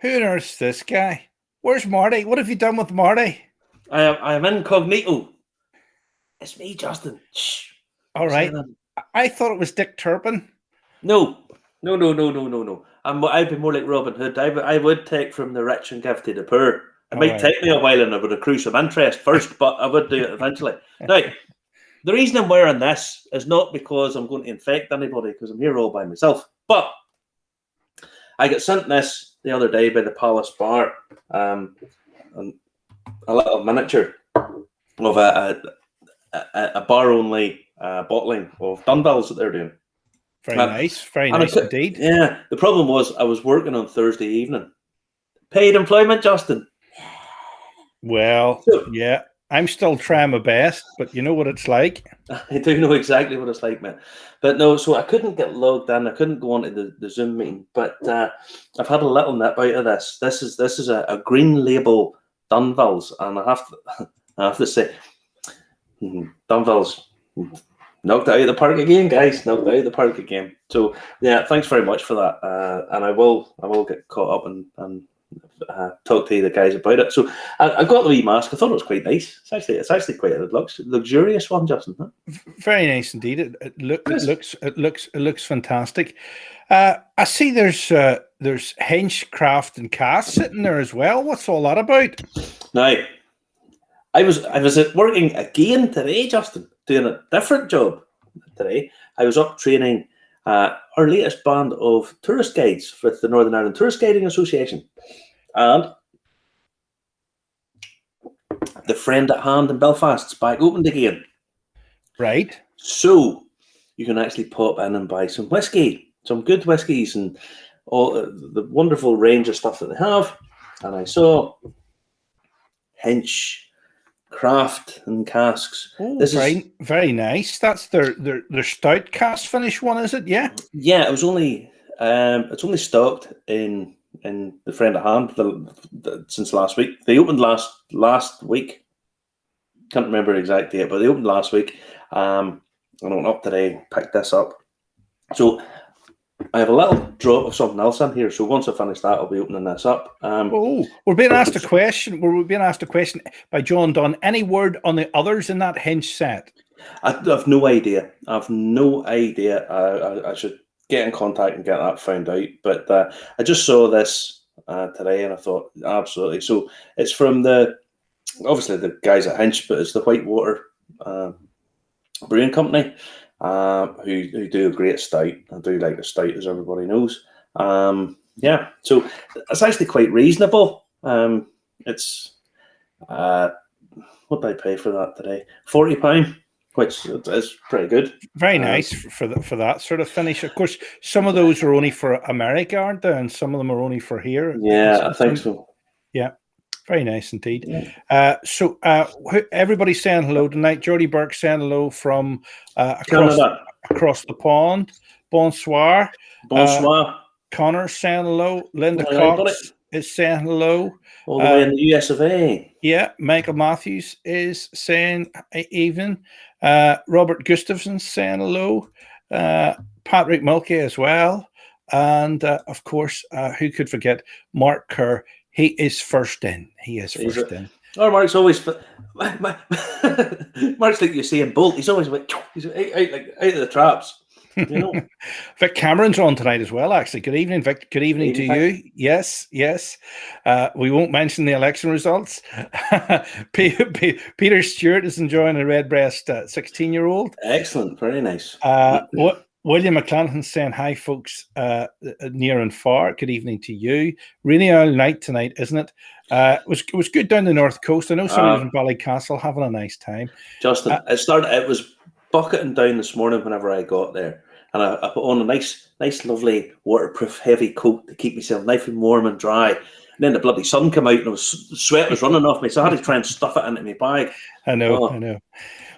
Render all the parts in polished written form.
Who on earth's this guy? Where's Marty? What have you done with Marty? I am incognito. It's me, Justin. Shh. All right. I thought it was Dick Turpin. No. I'd be more like Robin Hood. I would take from the rich and give to the poor. It might take me a while and I would accrue some interest first, but I would do it eventually. Now, the reason I'm wearing this is not because I'm going to infect anybody, because I'm here all by myself. But I got sent this the other day by the Palace Bar, and a little miniature of a bar-only bottling of Dunbills that they're doing. Very nice indeed. Yeah, the problem was I was working on Thursday evening. Paid employment, Justin. Well, yeah, I'm still trying my best, but you know what it's like. I do know exactly what it's like, man. But no, so I couldn't get logged in. I couldn't go onto the Zoom meeting. But I've had a little nip out of this. This is a green label Dunbills, and I have to say, Dunbills knocked it out of the park again, guys. Knocked it out of the park again. So yeah, thanks very much for that. And I will get caught up and talk to the guys about it. So I got the wee mask. I thought it was quite nice. It's actually quite a luxurious one, Justin. Huh? Very nice indeed. It looks fantastic. I see there's hench, craft, and cast sitting there as well. What's all that about? Now, I was working again today, Justin, doing a different job today. I was up training our latest band of tourist guides with the Northern Ireland Tourist Guiding Association. And the Friend at Hand in Belfast's back opened again. Right. So you can actually pop in and buy some whiskey, some good whiskies, and all the wonderful range of stuff that they have. And I saw hench, craft, and casks. Oh, this is very nice. That's their stout cask finish one, is it? Yeah. Yeah, it was only it's only stocked in the Friend at Hand since last week. They opened last week. Can't remember the exact date, but they opened last week. I went up today, picked this up. So I have a little drop of something else in here. So once I finish that, I'll be opening this up. We're being asked a question. We're being asked a question by John Dunn. Any word on the others in that hench set? I have no idea. I should get in contact and get that found out. But I just saw this today and I thought, absolutely. So it's from obviously the guys at Hinch, but it's the Whitewater Brewing Company who do a great stout. I do like the stout, as everybody knows. Yeah, so it's actually quite reasonable. It's what did I pay for that today? £40. Which is pretty good. Very nice for that sort of finish. Of course, some of those are only for America, aren't they? And some of them are only for here. Yeah, I think so. Yeah, very nice indeed. Yeah. So everybody's saying hello tonight. Jody Burke saying hello from across the pond. Bonsoir. Bonsoir. Connor saying hello. Linda Cox is saying hello. All the way in the US of A. Yeah, Michael Matthews is saying evening. Robert Gustafson saying hello. Patrick Mulkey as well. And of course, who could forget Mark Kerr? He is first in. He is first in. Oh, Mark's always Mark's like you see in Bolt. He's always like he's out of the traps. You know. Vic Cameron's on tonight as well, actually. Good evening, Vic. Good evening to you. Yes. We won't mention the election results. Peter Stewart is enjoying a redbreast 16-year-old. Excellent. Very nice. William McClanahan saying, hi, folks, near and far. Good evening to you. Really early night tonight, isn't it? It was good down the North Coast. I know somebody in Ballycastle having a nice time. Justin, it was bucketing down this morning whenever I got there. And I put on a nice, lovely, waterproof, heavy coat to keep myself nice and warm and dry. And then the bloody sun came out and sweat was running off me, so I had to try and stuff it into my bag. I know.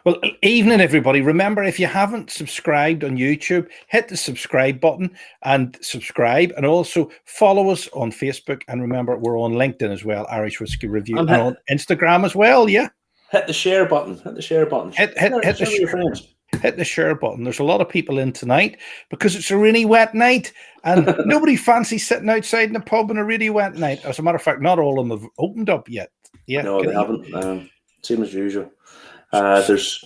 Well, evening, everybody. Remember, if you haven't subscribed on YouTube, hit the subscribe button and subscribe. And also follow us on Facebook. And remember, we're on LinkedIn as well, Irish Whiskey Review. And on Instagram as well, yeah. Hit the share button. Hit the share button. Hit the share. hit the share button. There's a lot of people in tonight because it's a really wet night, and nobody fancies sitting outside in a pub on a really wet night. As a matter of fact, not all of them have opened up yet. Yeah, no, they haven't. Same as usual. I was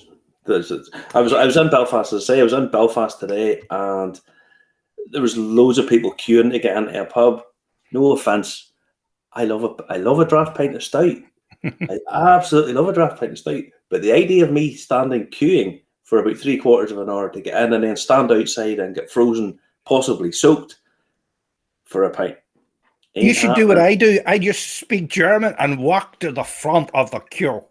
in Belfast, as I say. I was in Belfast today, and there was loads of people queuing to get into a pub. No offense, I love a draft pint of stout. I absolutely love a draft pint of stout. But the idea of me standing queuing for about 3/4 of an hour to get in and then stand outside and get frozen, possibly soaked, for a pint. You should do what I do. I just speak German and walk to the front of the queue.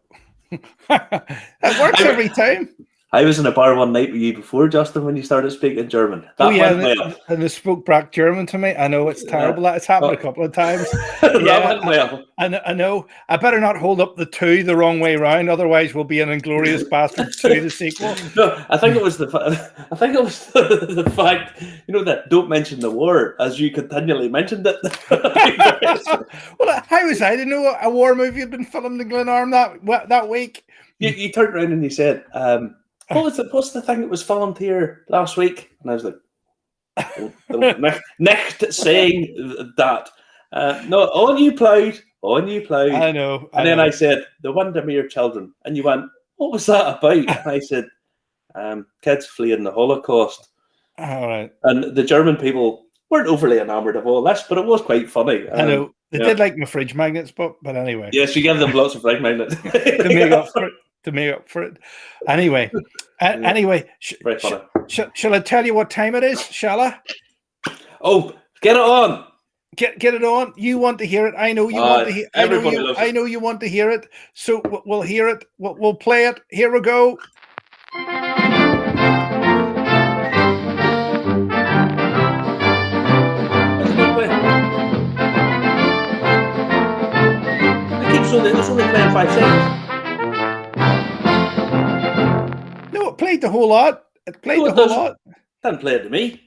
That works every time. I was in a bar one night with you before, Justin, when you started speaking German. And they spoke back German to me. I know it's terrible. It's happened a couple of times. That went well. I know. I better not hold up the 2 the wrong way around, otherwise we'll be an Inglorious Bastard 2, the sequel. No, I think it was the fact, that don't mention the war as you continually mentioned it. Well, how was I to know a war movie had been filmed in Glenarm that week? You turned around and you said, what's the thing that was filmed here last week? And I was like, nicht saying that. No, on you ploughed. I know. And then I said, the Windermere children. And you went, what was that about? And I said, kids fleeing the Holocaust. All right. And the German people weren't overly enamoured of all this, but it was quite funny. I know. They did like my fridge magnets, but anyway. Yes, you gave them lots of fridge magnets. to make up for it. Anyway. Very funny. Shall I tell you what time it is? Shall I? Oh, get it on. Get it on. You want to hear it. I know you want to hear it. I know you want to hear it. So we'll hear it. We'll play it. Here we go. It was only playing 5 seconds. No, it played the whole lot. It didn't play it to me.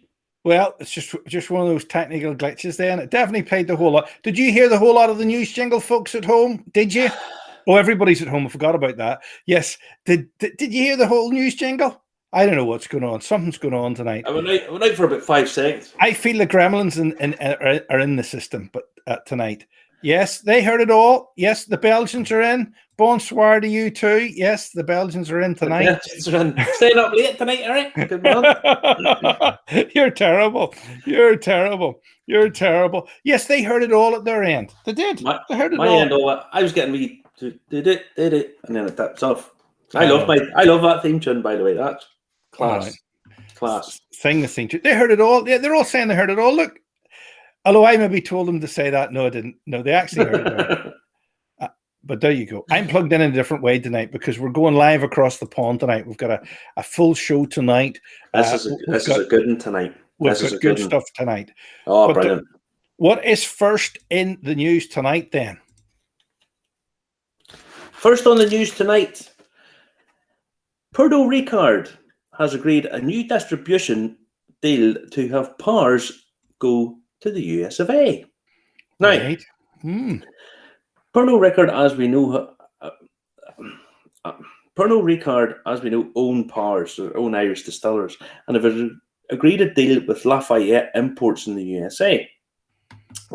Well, it's just one of those technical glitches then. It definitely played the whole lot. Did you hear the whole lot of the news jingle, folks at home? Did you? Oh, everybody's at home. I forgot about that. Yes. Did you hear the whole news jingle? I don't know what's going on. Something's going on tonight. I went out for about 5 seconds. I feel the gremlins are in the system, but tonight. Yes, they heard it all. Yes, the Belgians are in. Bonsoir to you too. Yes, the Belgians are in tonight. The Belgians are in. Staying up late tonight, all right? Good man. You're terrible. You're terrible. You're terrible. Yes, they heard it all at their end. They did. They heard it all. End, I was getting me to did it, and then it taps off. I love that theme tune, by the way. That's class. Right. Class. Sing the theme tune. They heard it all. Yeah, they're all saying they heard it all. Look. Although I maybe told them to say that. No, I didn't. No, they actually heard it. But there you go. I'm plugged in a different way tonight because we're going live across the pond tonight. We've got a full show tonight. This is a good one tonight. We've got good stuff tonight. Oh, brilliant. What is first in the news tonight then? First on the news tonight, Pernod Ricard has agreed a new distribution deal to have Pars go to the US of A. Now, right. Pernod Ricard, as we know, own Pars, their own Irish distillers, and have agreed a deal with Lafayette Imports in the USA.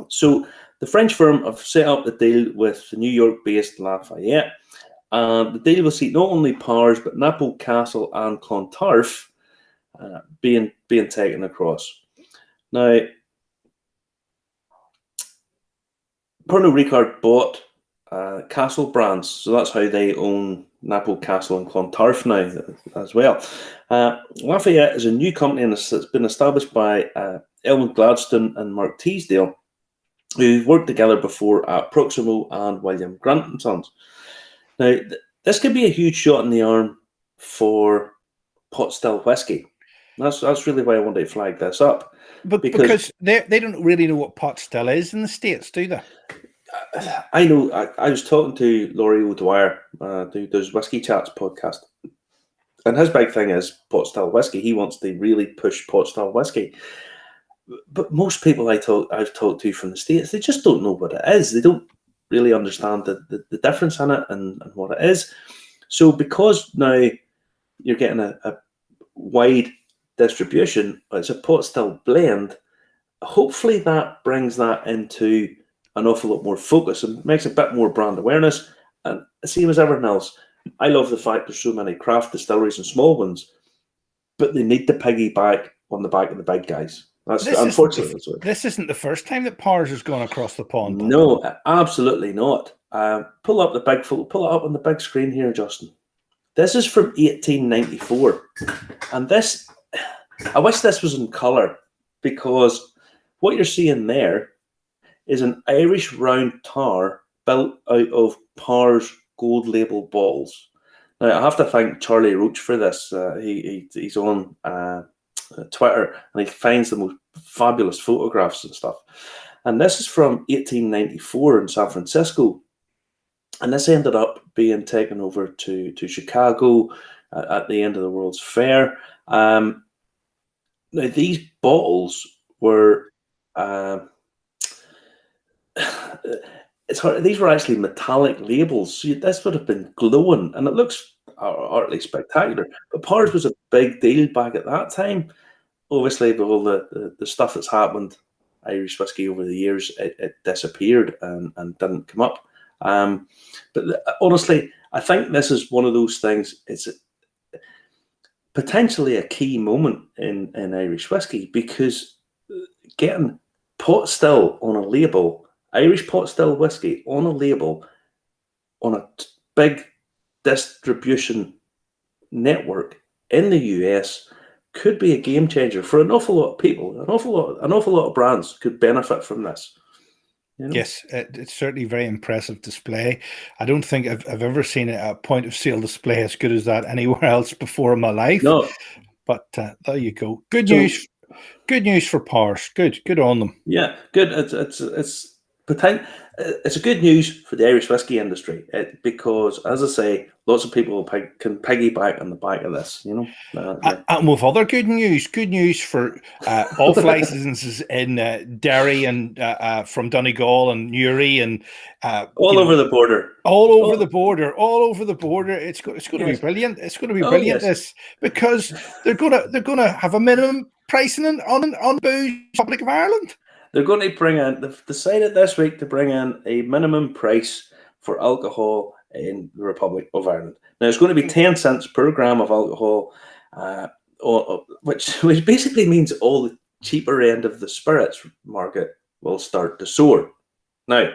So the French firm have set up the deal with the New York-based Lafayette. The deal will see not only Pars, but Napple Castle and Clontarf being taken across. Now, Pernod Ricard bought Castle brands, so that's how they own Napple Castle and Clontarf now as well. Lafayette is a new company and it's been established by Elwood Gladstone and Mark Teasdale, who've worked together before at Proximo and William Grant & Sons. Now, this could be a huge shot in the arm for pot still whiskey. That's really why I wanted to flag this up. But because they don't really know what pot still is in the States, do they? I know. I was talking to Laurie O'Dwyer, who does Whiskey Chats podcast, and his big thing is pot still whiskey. He wants to really push pot still whiskey. But most people I've talked to from the States, they just don't know what it is. They don't really understand the difference in it and what it is. So because now you're getting a wide distribution. It's a pot still blend. Hopefully that brings that into an awful lot more focus and makes a bit more brand awareness. And same as everything else, I love the fact there's so many craft distilleries and small ones, but they need to piggyback on the back of the big guys. That's unfortunately. This isn't the first time that Powers has gone across the pond. No, absolutely not. Pull up the big photo. Pull it up on the big screen here, Justin. This is from 1894, and this. I wish this was in colour, because what you're seeing there is an Irish round tower built out of Powers gold label bottles. Now I have to thank Charlie Roach for this. He's on Twitter, and he finds the most fabulous photographs and stuff. And this is from 1894 in San Francisco, and this ended up being taken over to Chicago at the end of the World's Fair. Now these bottles were it's hard. These were actually metallic labels, so this would have been glowing, and it looks artly spectacular. But Powers was a big deal back at that time. Obviously, with all the stuff that's happened, Irish whiskey over the years, it disappeared and didn't come up. But honestly, I think this is one of those things. It's potentially a key moment in Irish whiskey, because getting pot still on a label, Irish pot still whiskey on a label, on a big distribution network in the US, could be a game changer for an awful lot of people. An awful lot of brands could benefit from this. You know? Yes, it's certainly a very impressive display. I don't think I've ever seen a point of sale display as good as that anywhere else before in my life. No, but there you go. Good news. Good news for Powers. Good on them. Yeah, good. It's a good news for the Irish whiskey industry, because, as I say, lots of people can piggyback on the back of this. You know, yeah. And with other good news for off licenses in Derry and from Donegal and Newry and all over the border. All over the border. It's going to be brilliant. It's going to be brilliant. Yes. This, because they're gonna have a minimum pricing on booze Republic of Ireland. They're going to bring in. They've decided this week to bring in a minimum price for alcohol in the Republic of Ireland. Now it's going to be 10 cents per gram of alcohol, which basically means all the cheaper end of the spirits market will start to soar. Now,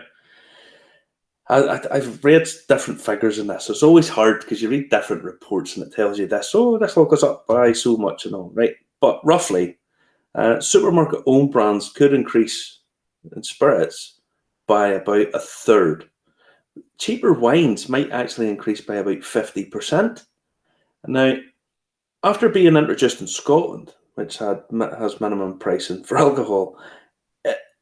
I've read different figures in this. It's always hard because you read different reports and it tells you this. Oh, this all goes up by so much and all, right? But roughly, supermarket-owned brands could increase in spirits by about a third. Cheaper wines might actually increase by about 50%. Now, after being introduced in Scotland, which has minimum pricing for alcohol,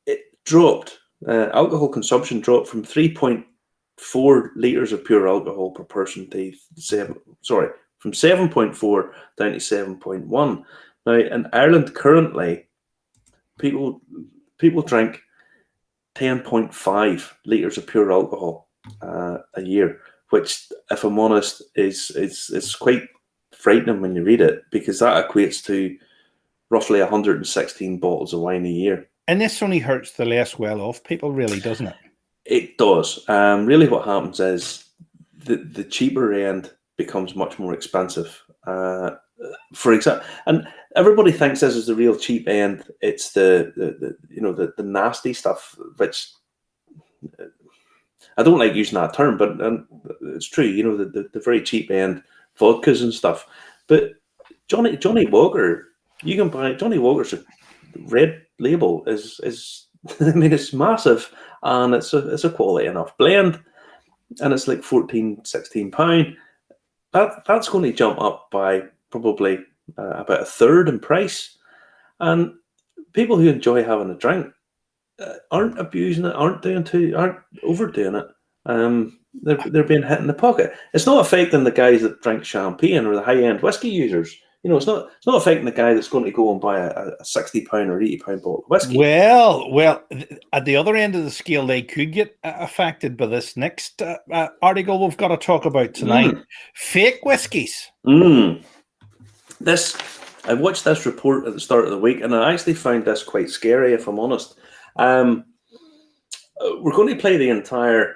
it dropped. Alcohol consumption dropped from 3.4 litres of pure alcohol per person to from 7.4 down to 7.1. Now, in Ireland currently, people drink 10.5 litres of pure alcohol a year, which, if I'm honest, is quite frightening when you read it, because that equates to roughly 116 bottles of wine a year. And this only hurts the less well-off people, really, doesn't it? It does. Really what happens is the cheaper end becomes much more expensive. For example, and everybody thinks this is the real cheap end. It's the nasty stuff, which I don't like using that term, but it's true. You know, the very cheap end vodkas and stuff. But Johnny Walker, you can buy Johnny Walker's red label is I mean, it's massive, and it's a quality enough blend, and it's like £16. That's going to jump up by probably about a third in price, and people who enjoy having a drink aren't abusing it, aren't overdoing it. They're being hit in the pocket. It's not affecting the guys that drink champagne or the high end whiskey users. You know, it's not affecting the guy that's going to go and buy a £60 or £80 bottle of whiskey. Well, at the other end of the scale, they could get affected by this next article we've got to talk about tonight. Fake whiskies. I watched this report at the start of the week, and I actually found this quite scary, if I'm honest. We're going to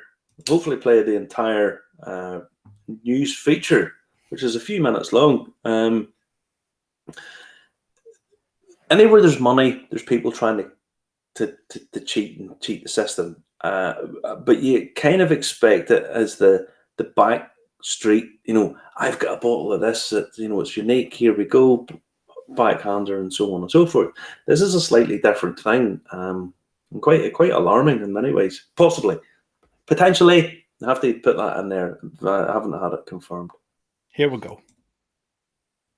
hopefully play the entire news feature, which is a few minutes long. Anywhere there's money, there's people trying to cheat the system. But you kind of expect it as the back street. I've got a bottle of this. It's unique. Here we go, backhander, and so on and so forth. This is a slightly different thing, and quite alarming in many ways. Potentially, I have to put that in there. I haven't had it confirmed. Here we go.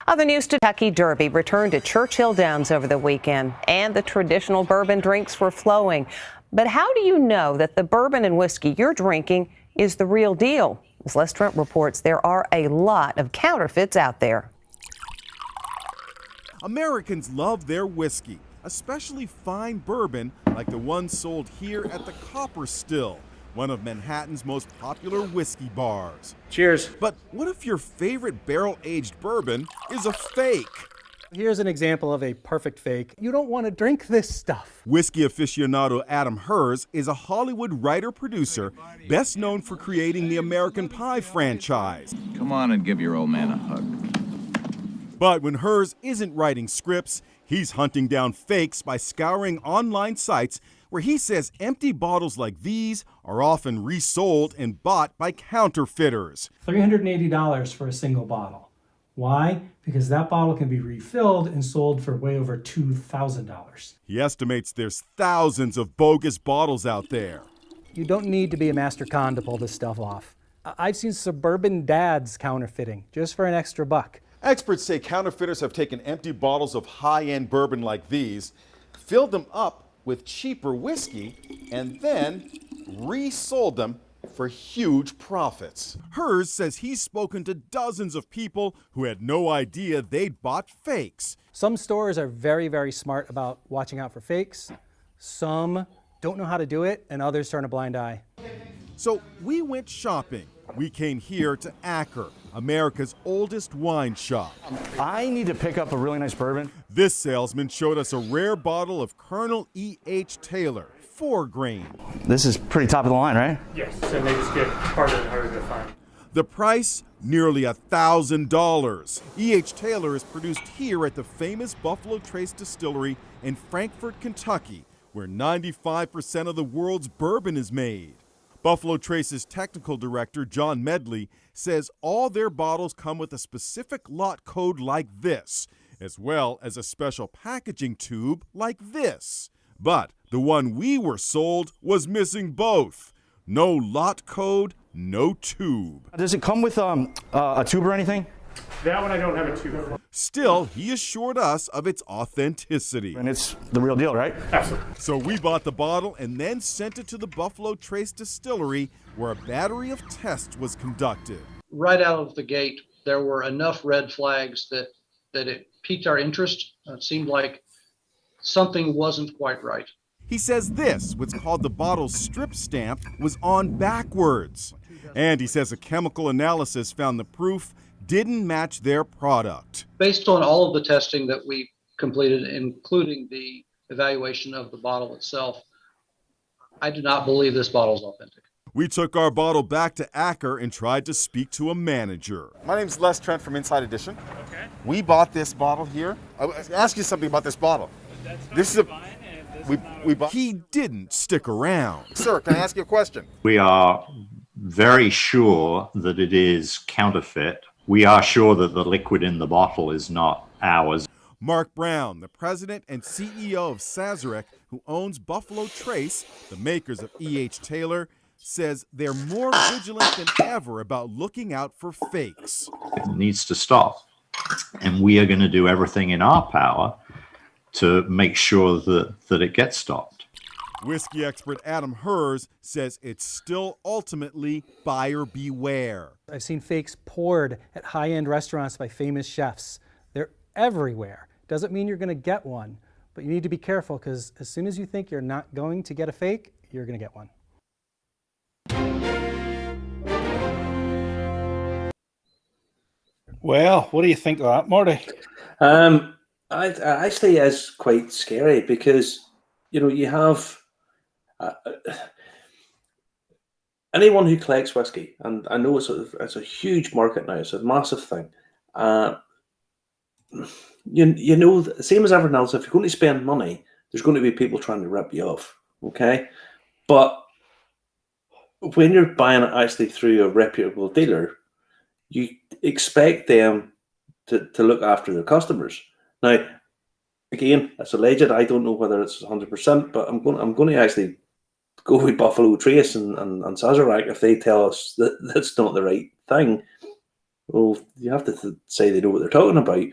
Other news: Kentucky Derby returned to Churchill Downs over the weekend, and the traditional bourbon drinks were flowing. But how do you know that the bourbon and whiskey you're drinking is the real deal? As Les Trent reports, there are a lot of counterfeits out there. Americans love their whiskey, especially fine bourbon like the one sold here at the Copper Still, one of Manhattan's most popular whiskey bars. Cheers. But what if your favorite barrel-aged bourbon is a fake? Here's an example of a perfect fake. You don't want to drink this stuff. Whiskey aficionado Adam Hers is a Hollywood writer-producer, best known for creating the American Pie franchise. Come on and give your old man a hug. But when Hers isn't writing scripts, he's hunting down fakes by scouring online sites where he says empty bottles like these are often resold and bought by counterfeiters. $380 for a single bottle. Why? Because that bottle can be refilled and sold for way over $2,000. He estimates there's thousands of bogus bottles out there. You don't need to be a master con to pull this stuff off. I've seen suburban dads counterfeiting just for an extra buck. Experts say counterfeiters have taken empty bottles of high-end bourbon like these, filled them up with cheaper whiskey, and then resold them for huge profits. Hers says he's spoken to dozens of people who had no idea they'd bought fakes. Some stores are very, very smart about watching out for fakes. Some don't know how to do it, and others turn a blind eye. So we went shopping. We came here to Acker, America's oldest wine shop. I need to pick up a really nice bourbon. This salesman showed us a rare bottle of Colonel E.H. Taylor, 4-grain. This is pretty top of the line, right? Yes, and they just get harder and harder to find. The price, nearly $1,000. E.H. Taylor is produced here at the famous Buffalo Trace Distillery in Frankfort, Kentucky, where 95% of the world's bourbon is made. Buffalo Trace's technical director, John Medley, says all their bottles come with a specific lot code like this, as well as a special packaging tube like this. But the one we were sold was missing both. No lot code, no tube. Does it come with a tube or anything? That one I don't have a tube. Still, he assured us of its authenticity. And it's the real deal, right? Absolutely. So we bought the bottle and then sent it to the Buffalo Trace Distillery, where a battery of tests was conducted. Right out of the gate, there were enough red flags that it piqued our interest. It seemed like something wasn't quite right. He says this, what's called the bottle's strip stamp, was on backwards. And he says a chemical analysis found the proof didn't match their product. Based on all of the testing that we completed, including the evaluation of the bottle itself, I do not believe this bottle is authentic. We took our bottle back to Acker and tried to speak to a manager. My name's Les Trent from Inside Edition. Okay. We bought this bottle here. I'll ask you something about this bottle. This is we bought. He didn't stick around. Sir, can I ask you a question? We are very sure that it is counterfeit. We are sure that the liquid in the bottle is not ours. Mark Brown, the president and CEO of Sazerac, who owns Buffalo Trace, the makers of E.H. Taylor, says they're more vigilant than ever about looking out for fakes. It needs to stop. And we are going to do everything in our power to make sure that it gets stopped. Whiskey expert Adam Hers says it's still ultimately buyer beware. I've seen fakes poured at high-end restaurants by famous chefs. They're everywhere. Doesn't mean you're going to get one, but you need to be careful because as soon as you think you're not going to get a fake, you're going to get one. Well, what do you think of that, Marty? It actually is quite scary because, you have anyone who collects whiskey, and I know it's a huge market now. It's a massive thing. Same as everyone else, if you're going to spend money, there's going to be people trying to rip you off. Okay, but when you're buying it actually through a reputable dealer, you expect them to look after their customers. Now, again, it's alleged. I don't know whether it's 100%, but I'm going to actually go with Buffalo Trace and Sazerac if they tell us that that's not the right thing. Well, you have to say they know what they're talking about.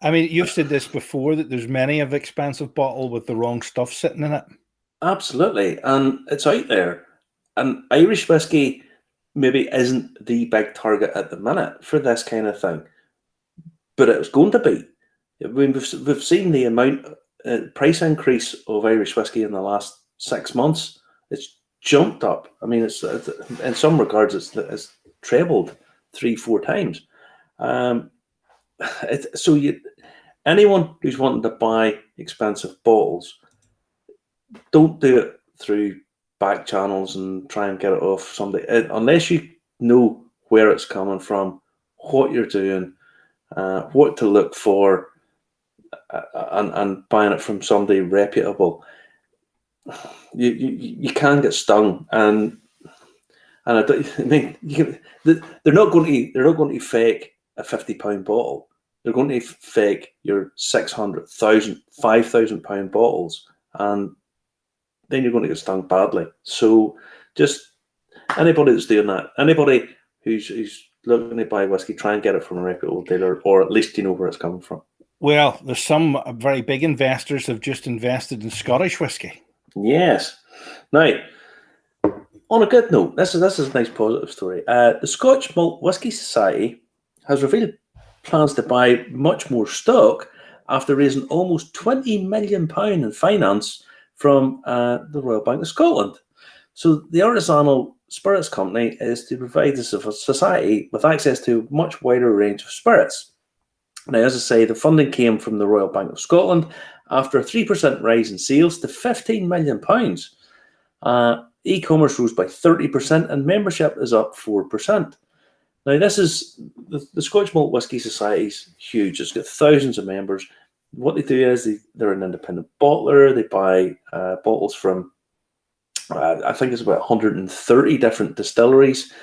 I mean, you've said this before, that there's many of expensive bottle with the wrong stuff sitting in it. Absolutely, and it's out there. And Irish whiskey maybe isn't the big target at the minute for this kind of thing, but it was going to be. I mean, we've seen the amount price increase of Irish whiskey in the last 6 months. It's jumped up. I mean, it's in some regards it's trebled 3-4 times. Anyone who's wanting to buy expensive bottles, don't do it through back channels and try and get it off somebody unless you know where it's coming from, what you're doing, what to look for, and buying it from somebody reputable. You can get stung, and I mean they're not going to fake a £50 bottle. They're going to fake your 600,000, £5,000 bottles, and then you're going to get stung badly. So just anybody that's doing that, anybody who's looking to buy whiskey, try and get it from a reputable dealer, or at least you know where it's coming from. Well, there's some very big investors have just invested in Scottish whiskey. Yes. Now, on a good note, this is a nice positive story. The Scotch Malt Whisky Society has revealed plans to buy much more stock after raising almost £20 million in finance from the Royal Bank of Scotland. So the artisanal spirits company is to provide the society with access to a much wider range of spirits. Now, as I say, the funding came from the Royal Bank of Scotland after a 3% rise in sales to £15 million. E-commerce rose by 30% and membership is up 4%. Now, this is the Scotch Malt Whisky Society's huge. It's got thousands of members. What they do is they're an independent bottler. They buy bottles from, I think it's about 130 different distilleries,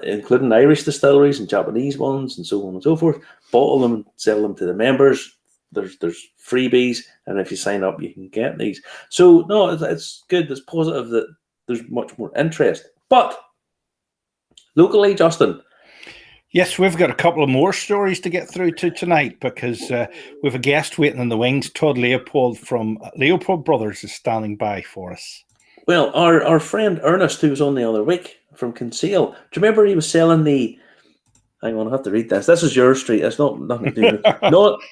including Irish distilleries and Japanese ones and so on and so forth. Bottle them and sell them to the members. There's freebies, and if you sign up, you can get these. So, no, it's good. It's positive that there's much more interest. But locally, Justin, yes, we've got a couple of more stories to get through to tonight because we have a guest waiting in the wings. Todd Leopold from Leopold Brothers is standing by for us. Well, our friend Ernest, who was on the other week from Conceal, do you remember he was selling the... Hang on, I have to read this. This is your street. It's not nothing to do with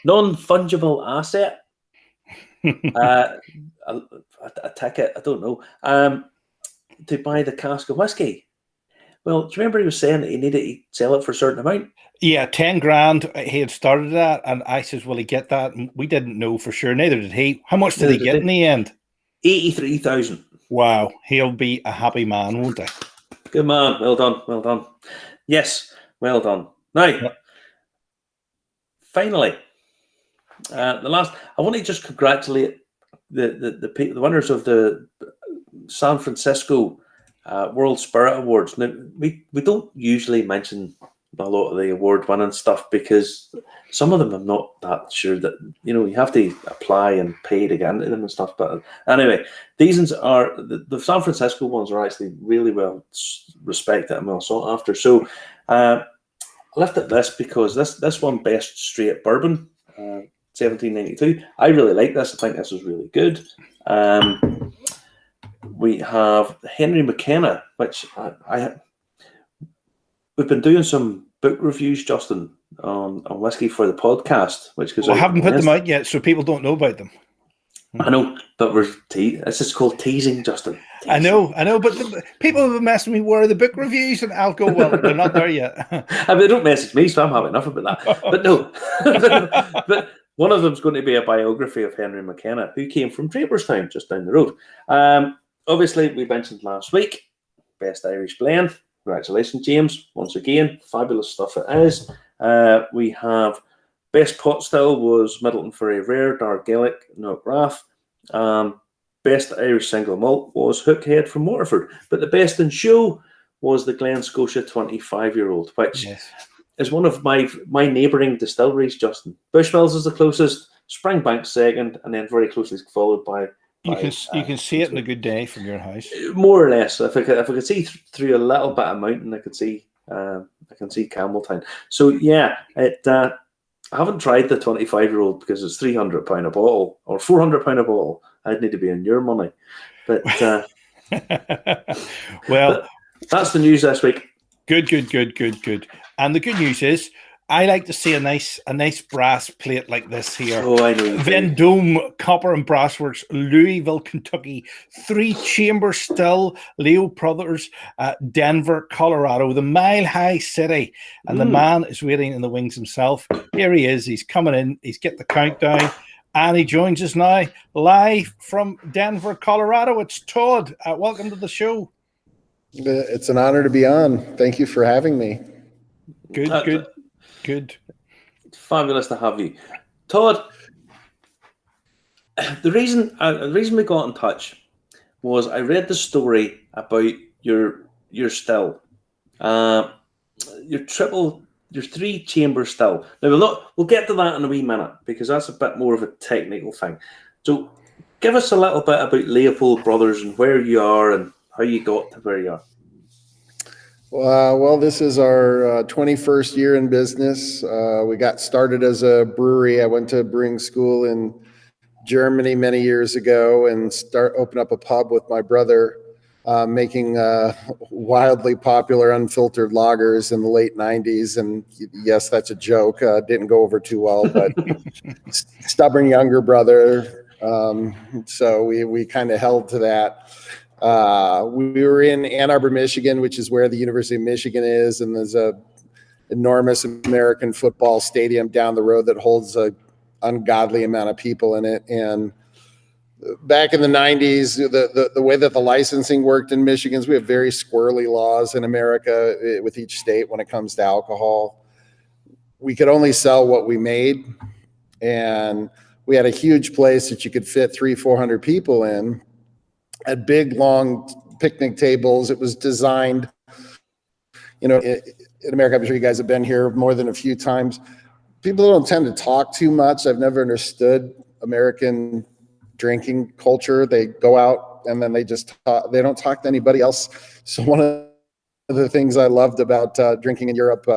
non-fungible asset. A ticket, I don't know, to buy the cask of whiskey. Well, do you remember he was saying that he needed to sell it for a certain amount? Yeah, 10 grand. He had started that, and I says, will he get that? And we didn't know for sure. Neither did he. How much did he get in the end? 83,000. Wow. He'll be a happy man, won't he? Good man. Well done. Well done. Yes, well done. Now, finally, the last, I want to just congratulate the winners of the San Francisco World Spirit Awards. Now, we don't usually mention a lot of the award winning stuff because some of them I'm not that sure that, you have to apply and pay to get into them and stuff. But anyway, these ones are the San Francisco ones are actually really well respected and well sought after. So I left at this because this one, Best Straight Bourbon, 1792. I really like this. I think this is really good. We have Henry Mckenna, which we've been doing some book reviews, Justin, on whiskey for the podcast, which goes. I haven't put them out yet, so people don't know about them. I know, but this is called teasing, Justin. I know, but people have been messaging me, where are the book reviews? And I'll go, well, they're not there yet. I mean, they don't message me, so I'm happy enough about that. But no, but one of them's going to be a biography of Henry Mckenna, who came from Draperstown, just down the road. Obviously, we mentioned last week, Best Irish Blend. Congratulations, James. Once again, fabulous stuff it is. We have Best Pot Still was Middleton Very Rare, Dark Gaelic, Knock Rath. Best Irish Single Malt was Hookhead from Waterford. But the best in show was the Glen Scotia 25-year-old, which is one of my neighbouring distilleries, Justin. Bushmills is the closest, Springbank second, and then very closely followed by... You can see it in a good day from your house. More or less. If I could see through a little bit of mountain, I can see Campbelltown. So yeah, I haven't tried the 25-year-old because it's £300 a bottle or £400 a bottle. I'd need to be on your money, but well, that's the news this week. Good. And the good news is, I like to see a nice brass plate like this here. Oh, I know. Vendome Copper and Brassworks, Louisville, Kentucky. 3-chamber still, Leo Brothers, Denver, Colorado, the Mile High City. And the man is waiting in the wings himself. Here he is. He's coming in. He's get the countdown. And he joins us now live from Denver, Colorado. It's Todd. Welcome to the show. It's an honor to be on. Thank you for having me. Good. Fabulous to have you, Todd. The reason we got in touch was I read the story about your still, your 3-chamber still. Now we'll get to that in a wee minute because that's a bit more of a technical thing. So give us a little bit about Leopold Brothers and where you are and how you got to where you are. Well, this is our 21st year in business. We got started as a brewery. I went to brewing school in Germany many years ago and opened up a pub with my brother, making wildly popular unfiltered lagers in the late 90s. And yes, that's a joke. Didn't go over too well, but stubborn younger brother. So we kind of held to that. We were in Ann Arbor, Michigan, which is where the University of Michigan is, and there's a enormous American football stadium down the road that holds a ungodly amount of people in it. And back in the 90s, the way that the licensing worked in Michigan is we have very squirrely laws in America with each state when it comes to alcohol. We could only sell what we made, and we had a huge place that you could fit 300-400 people in. At big, long picnic tables. It was designed, in America, I'm sure you guys have been here more than a few times. People don't tend to talk too much. I've never understood American drinking culture. They go out and then they just talk. They don't talk to anybody else. So one of the things I loved about drinking in Europe,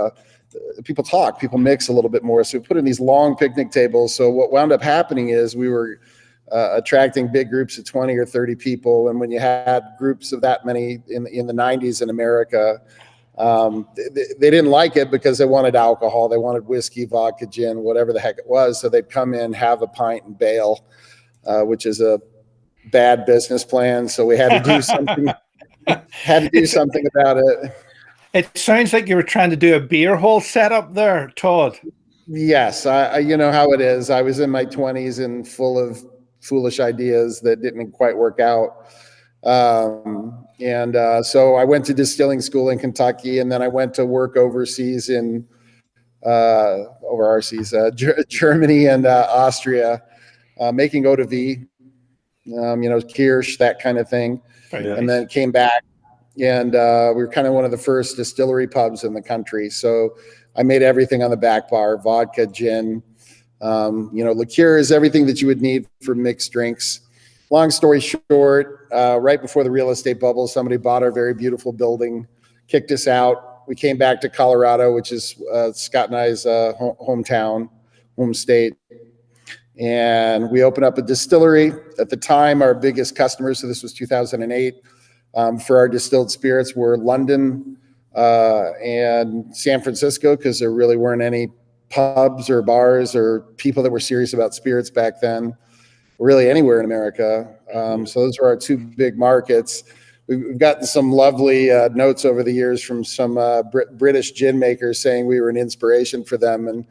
people talk, people mix a little bit more. So we put in these long picnic tables. So what wound up happening is we were attracting big groups of 20 or 30 people. And when you had groups of that many in the 90s in America, they didn't like it because they wanted alcohol. They wanted whiskey, vodka, gin, whatever the heck it was. So they'd come in, have a pint and bail, which is a bad business plan. So we had to do something, about it. It sounds like you were trying to do a beer hall setup there, Todd. Yes. I you know how it is. I was in my 20s and full of foolish ideas that didn't quite work out. So I went to distilling school in Kentucky, and then I went to work overseas in Germany and Austria, making Odavi, Kirsch, that kind of thing. And then came back, and we were kind of one of the first distillery pubs in the country. So I made everything on the back bar: vodka, gin, liqueurs, everything that you would need for mixed drinks. Long story short, right before the real estate bubble, somebody bought our very beautiful building, kicked us out. We came back to Colorado, which is Scott and I's hometown, home state. And we opened up a distillery. At the time, our biggest customers, so this was 2008, for our distilled spirits were London and San Francisco, because there really weren't any pubs or bars or people that were serious about spirits back then. really anywhere in America. So those are our two big markets. We've gotten some lovely notes over the years from some British gin makers saying we were an inspiration for them. And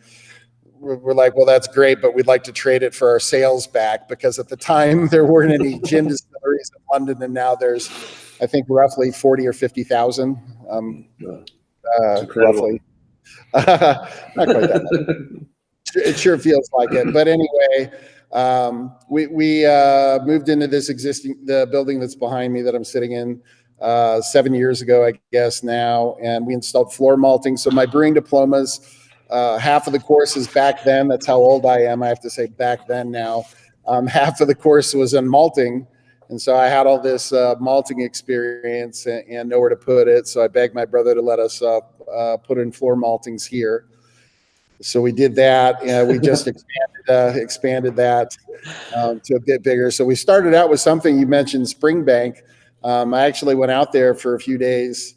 we're like, well, that's great, but we'd like to trade it for our sales back, because at the time there weren't any gin distilleries in London, and now there's, I think, roughly 40 or 50,000, roughly. Not quite that much. It sure feels like it. But anyway, we moved into the building that's behind me that I'm sitting in 7 years ago, I guess now, and we installed floor malting. So my brewing diplomas, half of the courses back then, that's how old I am, I have to say back then now, half of the course was in malting. And so I had all this malting experience and nowhere to put it. So I begged my brother to let us put in floor maltings here. So we did that. We just expanded that to a bit bigger. So we started out with something you mentioned, Springbank. I actually went out there for a few days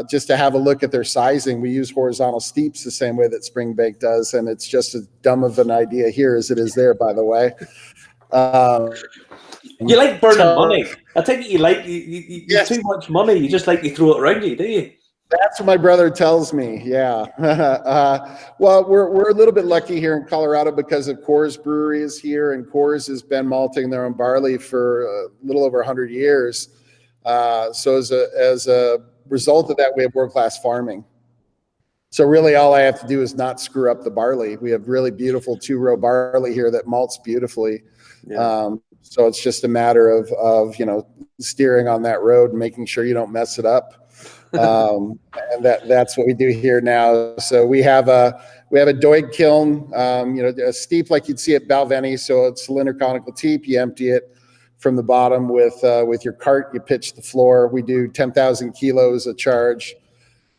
just to have a look at their sizing. We use horizontal steeps the same way that Springbank does, and it's just as dumb of an idea here as it is there, by the way. You like burning money. I think you like you yes. Too much money. You just like to throw it around you, do you? That's what my brother tells me. Yeah. Well, we're a little bit lucky here in Colorado because of Coors Brewery is here, and Coors has been malting their own barley for a little over 100 years. So as a result of that, we have world-class farming. So really all I have to do is not screw up the barley. We have really beautiful 2-row barley here that malts beautifully. Yeah. So it's just a matter of steering on that road and making sure you don't mess it up. And that's what we do here now. So we have a Doig kiln, a steep like you'd see at Balvenie. So it's cylinder conical teep. You empty it from the bottom with your cart. You pitch the floor. We do 10,000 kilos a charge,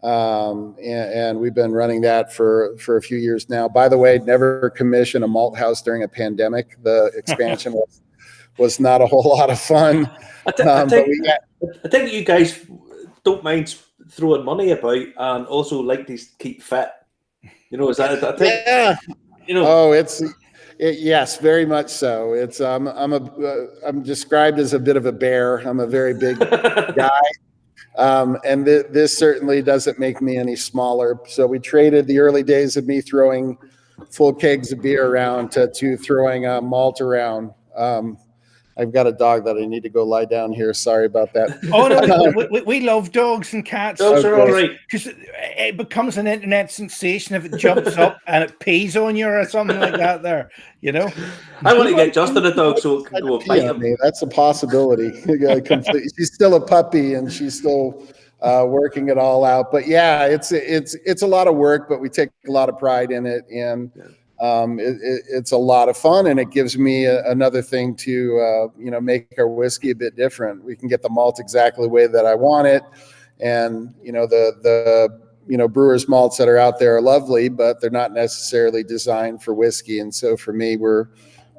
and we've been running that for a few years now. By the way, never commissioned a malt house during a pandemic. The expansion was not a whole lot of fun. I think you guys don't mind throwing money about and also like to keep fit. Is that? I think, yeah. Oh, yes, very much so. It's I'm described as a bit of a bear. I'm a very big guy, and this certainly doesn't make me any smaller. So we traded the early days of me throwing full kegs of beer around to throwing malt around. I've got a dog that I need to go lie down here. Sorry about that. Oh, no, we love dogs and cats. Dogs are all right. Because it becomes an internet sensation if it jumps up and it pees on you or something like that there, I want to get Justin a dog so it can go bite him. That's a possibility. She's still a puppy and she's still working it all out. But yeah, it's a lot of work, but we take a lot of pride in it. And it's a lot of fun, and it gives me another thing to make our whiskey a bit different. We can get the malt exactly the way that I want it, and the brewers malts that are out there are lovely, but they're not necessarily designed for whiskey. And so for me,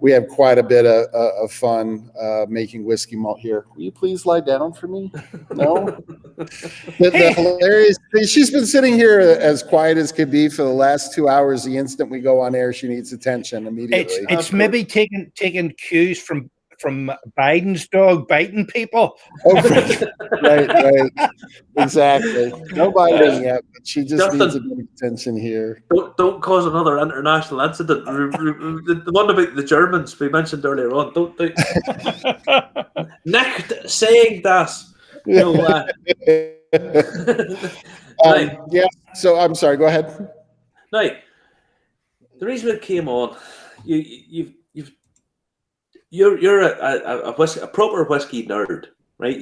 we have quite a bit of fun making whiskey malt here. Will you please lie down for me? No? The hilarious thing, she's been sitting here as quiet as could be for the last 2 hours. The instant we go on air, she needs attention immediately. It's maybe taking cues from Biden's dog biting people. Oh, right. Exactly. No biting yet, but she just needs a bit of attention here. Don't cause another international incident. The one about the Germans we mentioned earlier on. Don't. Nicht saying that. Right. Yeah. So I'm sorry. Go ahead. Now, the reason it came on, You're a proper whiskey nerd, right?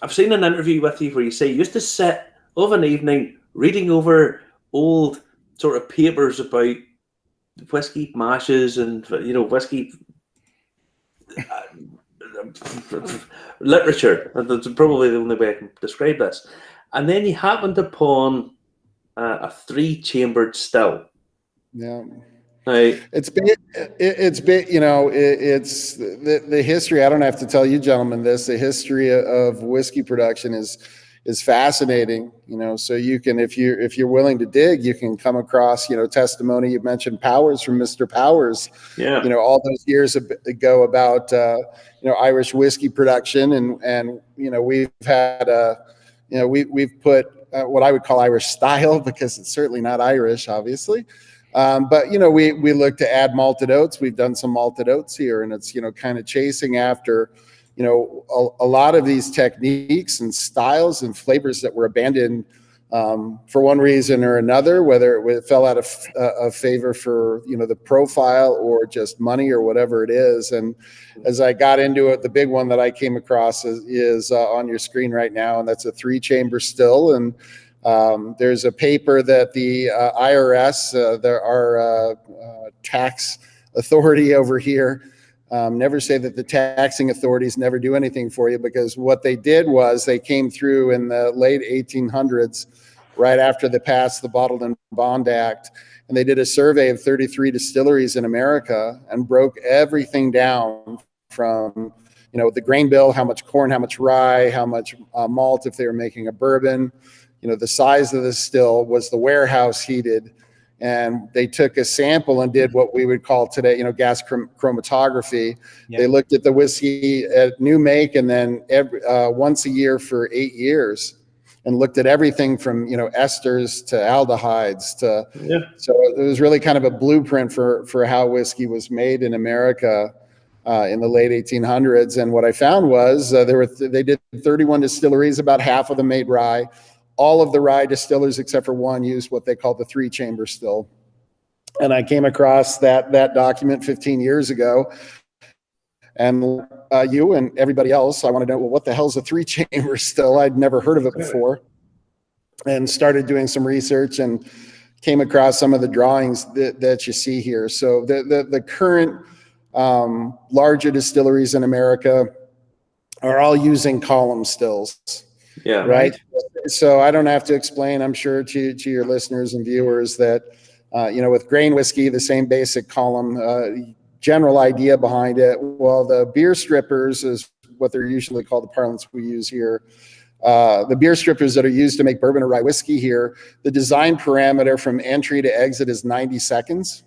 I've seen an interview with you where you say you used to sit of an evening reading over old sort of papers about whiskey mashes and whiskey literature. That's probably the only way I can describe this. And then you happened upon a 3-chambered still. Yeah. Right. It's the history. I don't have to tell you gentlemen this. The history of whiskey production is is fascinating. So you can, if you're willing to dig, you can come across, testimony. You mentioned Powers from Mr. Powers, all those years ago about, Irish whiskey production. And we've had, we've put what I would call Irish style, because it's certainly not Irish, obviously. But, we look to add malted oats. We've done some malted oats here, and it's, kind of chasing after, a lot of these techniques and styles and flavors that were abandoned for one reason or another, whether it fell out of favor for, the profile or just money or whatever it is. And as I got into it, the big one that I came across is on your screen right now, and that's a 3-chamber still. And there's a paper that the IRS, our tax authority over here, never say that the taxing authorities never do anything for you, because what they did was they came through in the late 1800s, right after they passed the Bottled and Bond Act, and they did a survey of 33 distilleries in America and broke everything down from, the grain bill, how much corn, how much rye, how much malt, if they were making a bourbon. The size of the still, was the warehouse heated, and they took a sample and did what we would call today, gas chromatography. Yeah. They looked at the whiskey at new make, and then once a year for 8 years, and looked at everything from, esters to aldehydes to, so it was really kind of a blueprint for how whiskey was made in America in the late 1800s. And what I found was they did 31 distilleries, about half of them made rye. All of the rye distillers, except for one, used what they call the 3-chamber still. And I came across that document 15 years ago. And you and everybody else, I want to know, well, what the hell's a 3-chamber still? I'd never heard of it before. And started doing some research and came across some of the drawings that you see here. So the current larger distilleries in America are all using column stills. Yeah. Right. So I don't have to explain, I'm sure, to your listeners and viewers that, with grain whiskey, the same basic column, general idea behind it. Well, the beer strippers is what they're usually called, the parlance we use here. The beer strippers that are used to make bourbon or rye whiskey here, the design parameter from entry to exit is 90 seconds.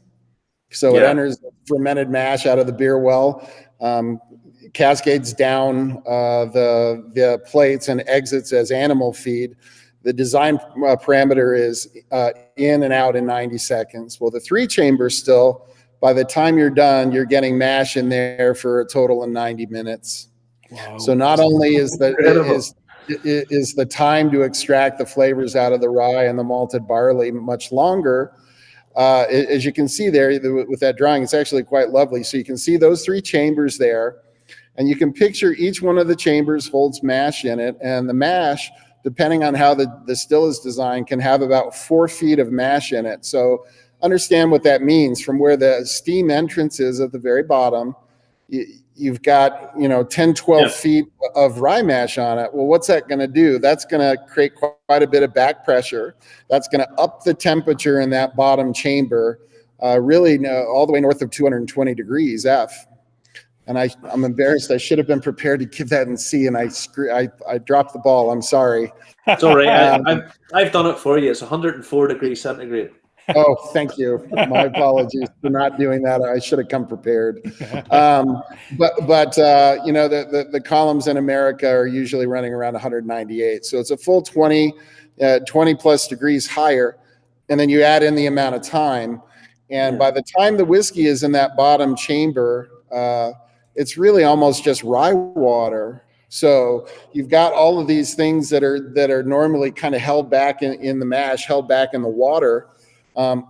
So it enters fermented mash out of the beer well, cascades down the plates and exits as animal feed. The design parameter is in and out in 90 seconds. Well, the 3-chamber still, by the time you're done, you're getting mash in there for a total of 90 minutes. Wow. So not only is the time to extract the flavors out of the rye and the malted barley much longer, as you can see there with that drawing, it's actually quite lovely. So you can see those 3 chambers there. And you can picture each one of the chambers holds mash in it. And the mash, depending on how the still is designed, can have about 4 feet of mash in it. So understand what that means. From where the steam entrance is at the very bottom, you've got 10, 12 feet of rye mash on it. Well, what's that going to do? That's going to create quite a bit of back pressure. That's going to up the temperature in that bottom chamber, really all the way north of 220 degrees F. And I'm embarrassed. I should have been prepared to give that in C, and I dropped the ball. I'm sorry. It's all right. I've done it for you. It's 104 degrees centigrade. Oh, thank you. My apologies for not doing that. I should have come prepared. But the columns in America are usually running around 198. So it's a full 20 plus degrees higher. And then you add in the amount of time. And by the time the whiskey is in that bottom chamber, it's really almost just rye water. So you've got all of these things that are normally kind of held back in the mash, held back in the water.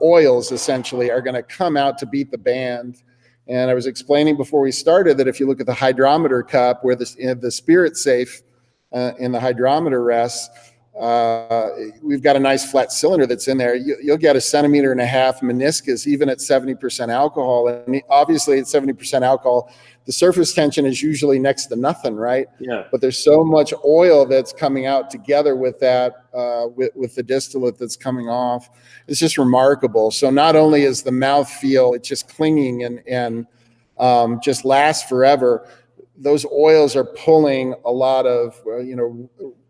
Oils essentially are going to come out to beat the band. And I was explaining before we started that if you look at the hydrometer cup where the spirit safe in the hydrometer rests, we've got a nice flat cylinder that's in there. You'll get 1.5 centimeters meniscus even at 70% alcohol. And obviously at 70% alcohol, the surface tension is usually next to nothing, right? Yeah. But there's so much oil that's coming out together with that, with the distillate that's coming off. It's just remarkable. So not only is the mouthfeel, it's just clinging and just lasts forever. Those oils are pulling a lot of,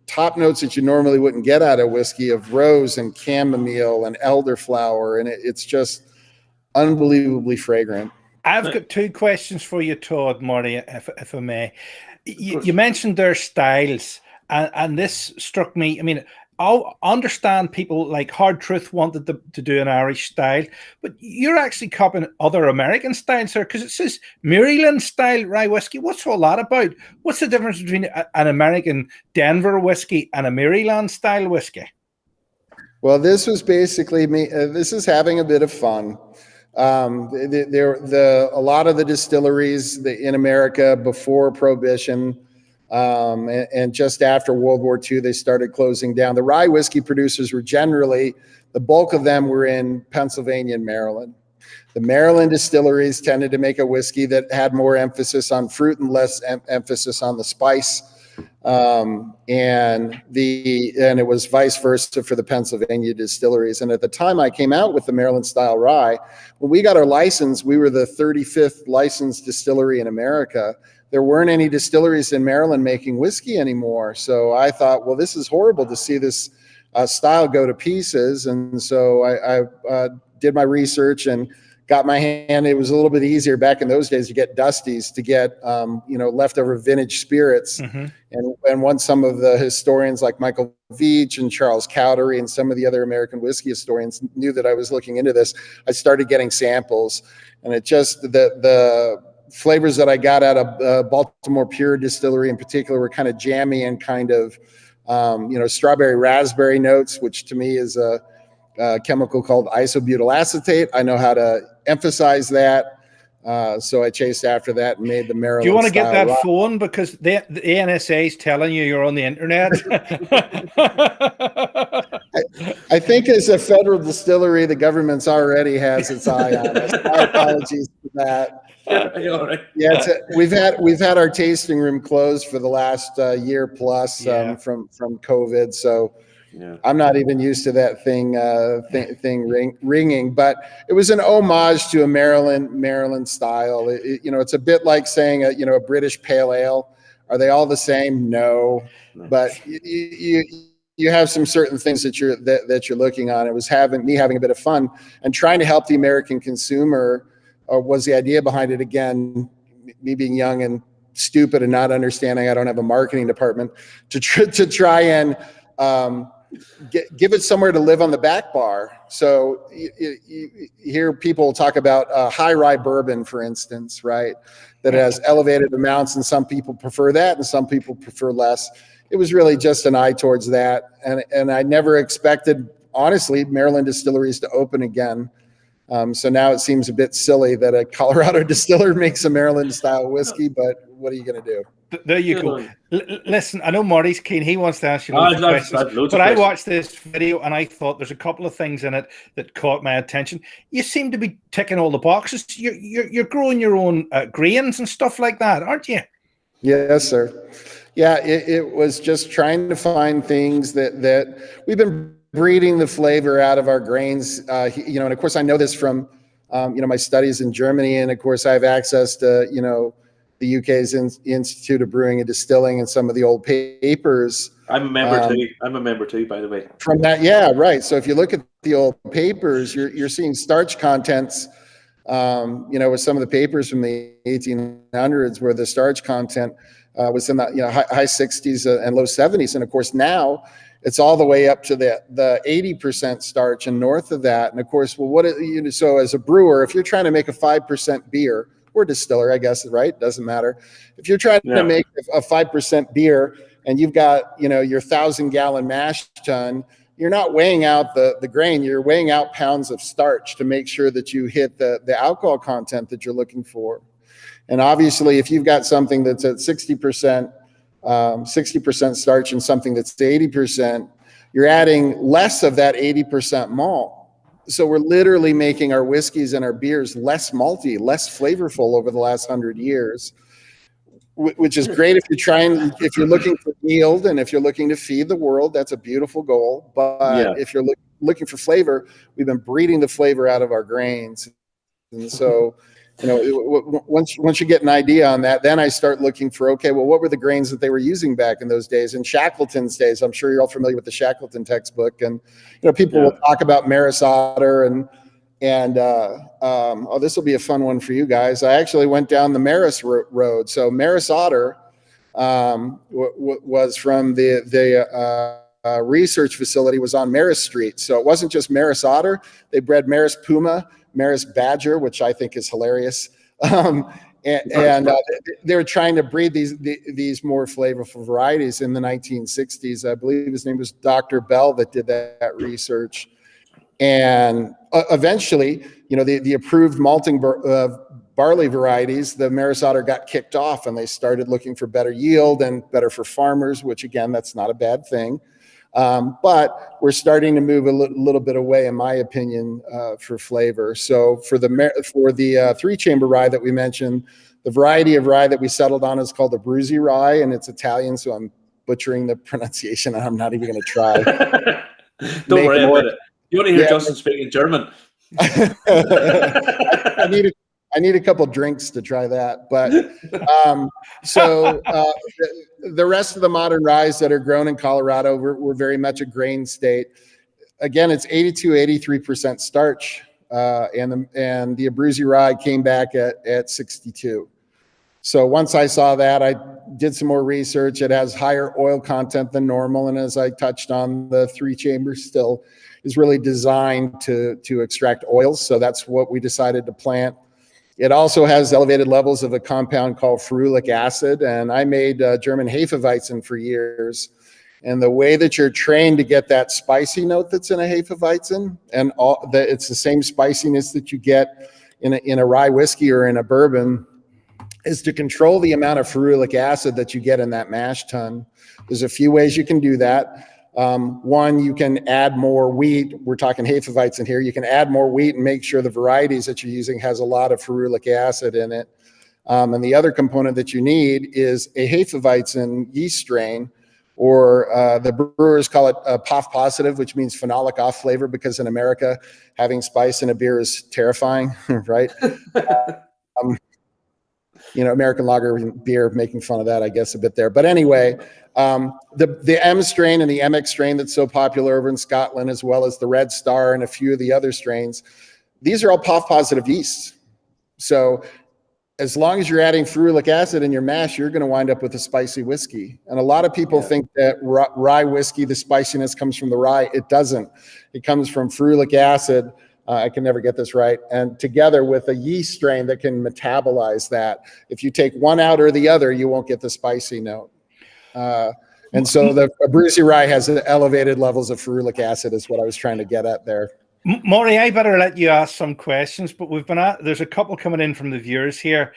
top notes that you normally wouldn't get out of whiskey of rose and chamomile and elderflower, and it's just unbelievably fragrant. I've got two questions for you, Todd, Marty, if I may. You mentioned their styles, and this struck me. I mean, I'll understand people like Hard Truth wanted to do an Irish style, but you're actually copying other American styles there, because it says Maryland style rye whiskey. What's all that about? What's the difference between an American Denver whiskey and a Maryland style whiskey? Well, this was basically me. This is having a bit of fun. A lot of the distilleries in America before Prohibition, and just after World War II, they started closing down. The rye whiskey producers were generally, the bulk of them were in Pennsylvania and Maryland. The Maryland distilleries tended to make a whiskey that had more emphasis on fruit and less emphasis on the spice. And it was vice versa for the Pennsylvania distilleries. And at the time I came out with the Maryland style rye, when we got our license, we were the 35th licensed distillery in America. There weren't any distilleries in Maryland making whiskey anymore. So I thought, well, this is horrible to see this style go to pieces. And so I did my research and got my hand. It was a little bit easier back in those days to get Dusties, to get leftover vintage spirits. Mm-hmm. And once some of the historians like Michael Veach and Charles Cowdery and some of the other American whiskey historians knew that I was looking into this, I started getting samples. And it just, the flavors that I got out of Baltimore Pure Distillery in particular were kind of jammy and kind of, strawberry raspberry notes, which to me is a chemical called isobutyl acetate. I know how to emphasize that. So I chased after that and made the Maryland. Do you want to get that rye. phone? Because the NSA is telling you you're on the internet. I think as a federal distillery, the government's already has its eye on us. My apologies for that. Yeah, we've had our tasting room closed for the last year plus from COVID. So I'm not even used to that thing ringing. But it was an homage to a Maryland style. It's a bit like saying a British pale ale. Are they all the same? No. But you have some certain things that you're looking on. It was having a bit of fun and trying to help the American consumer. Was the idea behind it, again, me being young and stupid and not understanding I don't have a marketing department, to try and give it somewhere to live on the back bar. So you hear people talk about high rye bourbon, for instance, right? That has elevated amounts, and some people prefer that and some people prefer less. It was really just an eye towards that. And I never expected, honestly, Maryland distilleries to open again. So now it seems a bit silly that a Colorado distiller makes a Maryland style whiskey, but what are you going to do? There you go. Listen, I know Marty's keen. He wants to ask you loads of questions. But I watched this video and I thought there's a couple of things in it that caught my attention. You seem to be ticking all the boxes. You're growing your own grains and stuff like that, aren't you? Yes, sir. Yeah, it was just trying to find things that we've been breeding the flavor out of our grains, and of course I know this from, my studies in Germany, and of course I have access to, the UK's Institute of Brewing and Distilling and some of the old papers. I'm a member too. I'm a member too, by the way. From that, yeah, right. So if you look at the old papers, you're seeing starch contents, with some of the papers from the 1800s where the starch content was in the high 60s and low 70s, and of course now it's all the way up to the 80% starch and north of that. And of course, so as a brewer, if you're trying to make a 5% beer, or distiller, I guess, right? Doesn't matter. If you're trying to make a 5% beer and you've got, your 1,000-gallon mash tun, you're not weighing out the grain, you're weighing out pounds of starch to make sure that you hit the alcohol content that you're looking for. And obviously, if you've got something that's at 60% starch and something that's 80%, you're adding less of that 80% malt. So we're literally making our whiskeys and our beers less malty, less flavorful over the last 100 years, which is great if you're looking for yield and if you're looking to feed the world. That's a beautiful goal. But if you're looking for flavor, we've been breeding the flavor out of our grains. And so Once you get an idea on that, then I start looking for, okay, well, what were the grains that they were using back in those days? In Shackleton's days, I'm sure you're all familiar with the Shackleton textbook, and people will talk about Maris Otter and this will be a fun one for you guys. I actually went down the Maris road. So Maris Otter was from the research facility was on Maris Street. So it wasn't just Maris Otter. They bred Maris Puma, Maris Badger, which I think is hilarious. They were trying to breed these more flavorful varieties in the 1960s. I believe his name was Dr. Bell that did that research. And eventually, the approved malting barley varieties, the Maris Otter got kicked off, and they started looking for better yield and better for farmers, which again, that's not a bad thing. But we're starting to move a little bit away, in my opinion, for flavor. So for the three-chamber rye that we mentioned, the variety of rye that we settled on is called the Breezy Rye, and it's Italian, so I'm butchering the pronunciation, and I'm not even going to try. Don't worry about it. You want to hear Justin speaking German? I need a couple drinks to try that. But the rest of the modern ryes that are grown in Colorado, we're very much a grain state. Again, it's 83% starch, and the Breezy Rye came back at 62. So once I saw that, I did some more research. It has higher oil content than normal, and as I touched on, the three-chamber still is really designed to extract oils. So that's what we decided to plant. It also has elevated levels of a compound called ferulic acid. And I made German Hefeweizen for years. And the way that you're trained to get that spicy note that's in a Hefeweizen, and it's the same spiciness that you get in a rye whiskey or in a bourbon, is to control the amount of ferulic acid that you get in that mash tun. There's a few ways you can do that. One, you can add more wheat. We're talking Hefeweizen here. You can add more wheat and make sure the varieties that you're using has a lot of ferulic acid in it. And the other component that you need is a Hefeweizen yeast strain, or the brewers call it POF positive, which means phenolic off flavor, because in America, having spice in a beer is terrifying, right? American lager beer, making fun of that, I guess, a bit there. But anyway, the M strain and the MX strain that's so popular over in Scotland, as well as the Red Star and a few of the other strains, these are all POF positive yeasts. So as long as you're adding ferulic acid in your mash, you're going to wind up with a spicy whiskey. And a lot of people think that rye whiskey, the spiciness comes from the rye. It doesn't. It comes from ferulic acid. I can never get this right. And together with a yeast strain that can metabolize that. If you take one out or the other, you won't get the spicy note. And so the Breezy Rye has elevated levels of ferulic acid is what I was trying to get at there. Maury, I better let you ask some questions, but there's a couple coming in from the viewers here.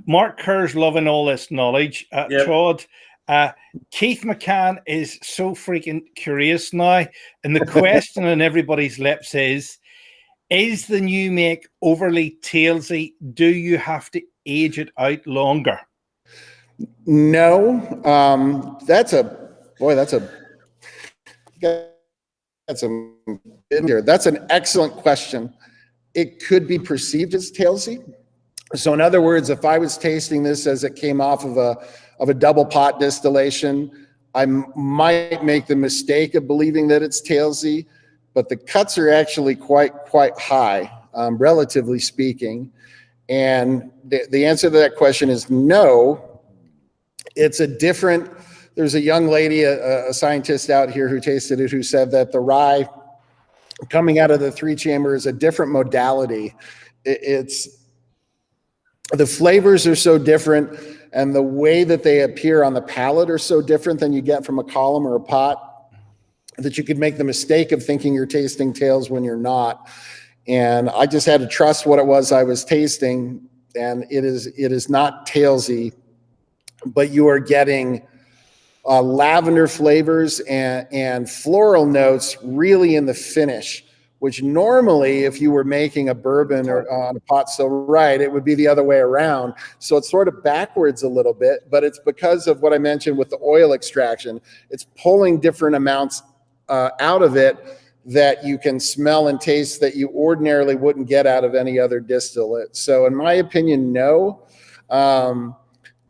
Mark Kerr's loving all this knowledge. Todd, Keith McCann is so freaking curious now. And the question on everybody's lips is the new make overly tailsy? Do you have to age it out longer? No. That's an excellent question. It could be perceived as tailsy. So in other words, if I was tasting this as it came off of a double pot distillation, I might make the mistake of believing that it's tailsy, but the cuts are actually quite high, relatively speaking. And the answer to that question is no. It's there's a young lady, a scientist out here who tasted it, who said that the rye coming out of the three chamber is a different modality. The flavors are so different, and the way that they appear on the palate are so different than you get from a column or a pot, that you could make the mistake of thinking you're tasting tails when you're not. And I just had to trust what it was I was tasting, and it is not tailsy, but you are getting lavender flavors and floral notes really in the finish, which normally if you were making a bourbon or on a pot still right, it would be the other way around. So it's sort of backwards a little bit, but it's because of what I mentioned with the oil extraction. It's pulling different amounts out of it that you can smell and taste that you ordinarily wouldn't get out of any other distillate. So in my opinion, no.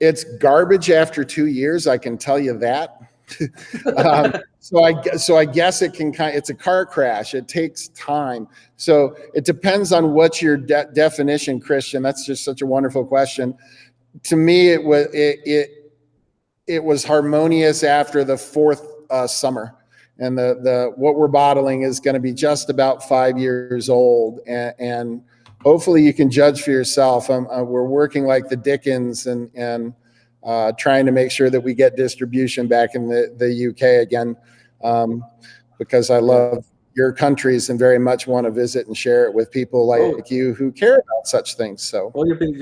It's garbage after 2 years, I can tell you that. So I guess it can it's a car crash. It takes time. So it depends on what's your definition, Christian. That's just such a wonderful question. To me, it was harmonious after the fourth summer. And the what we're bottling is going to be just about 5 years old, and hopefully you can judge for yourself. We're working like the Dickens and trying to make sure that we get distribution back in the UK again, because I love your countries and very much want to visit and share it with people like you who care about such things. So, well, you've been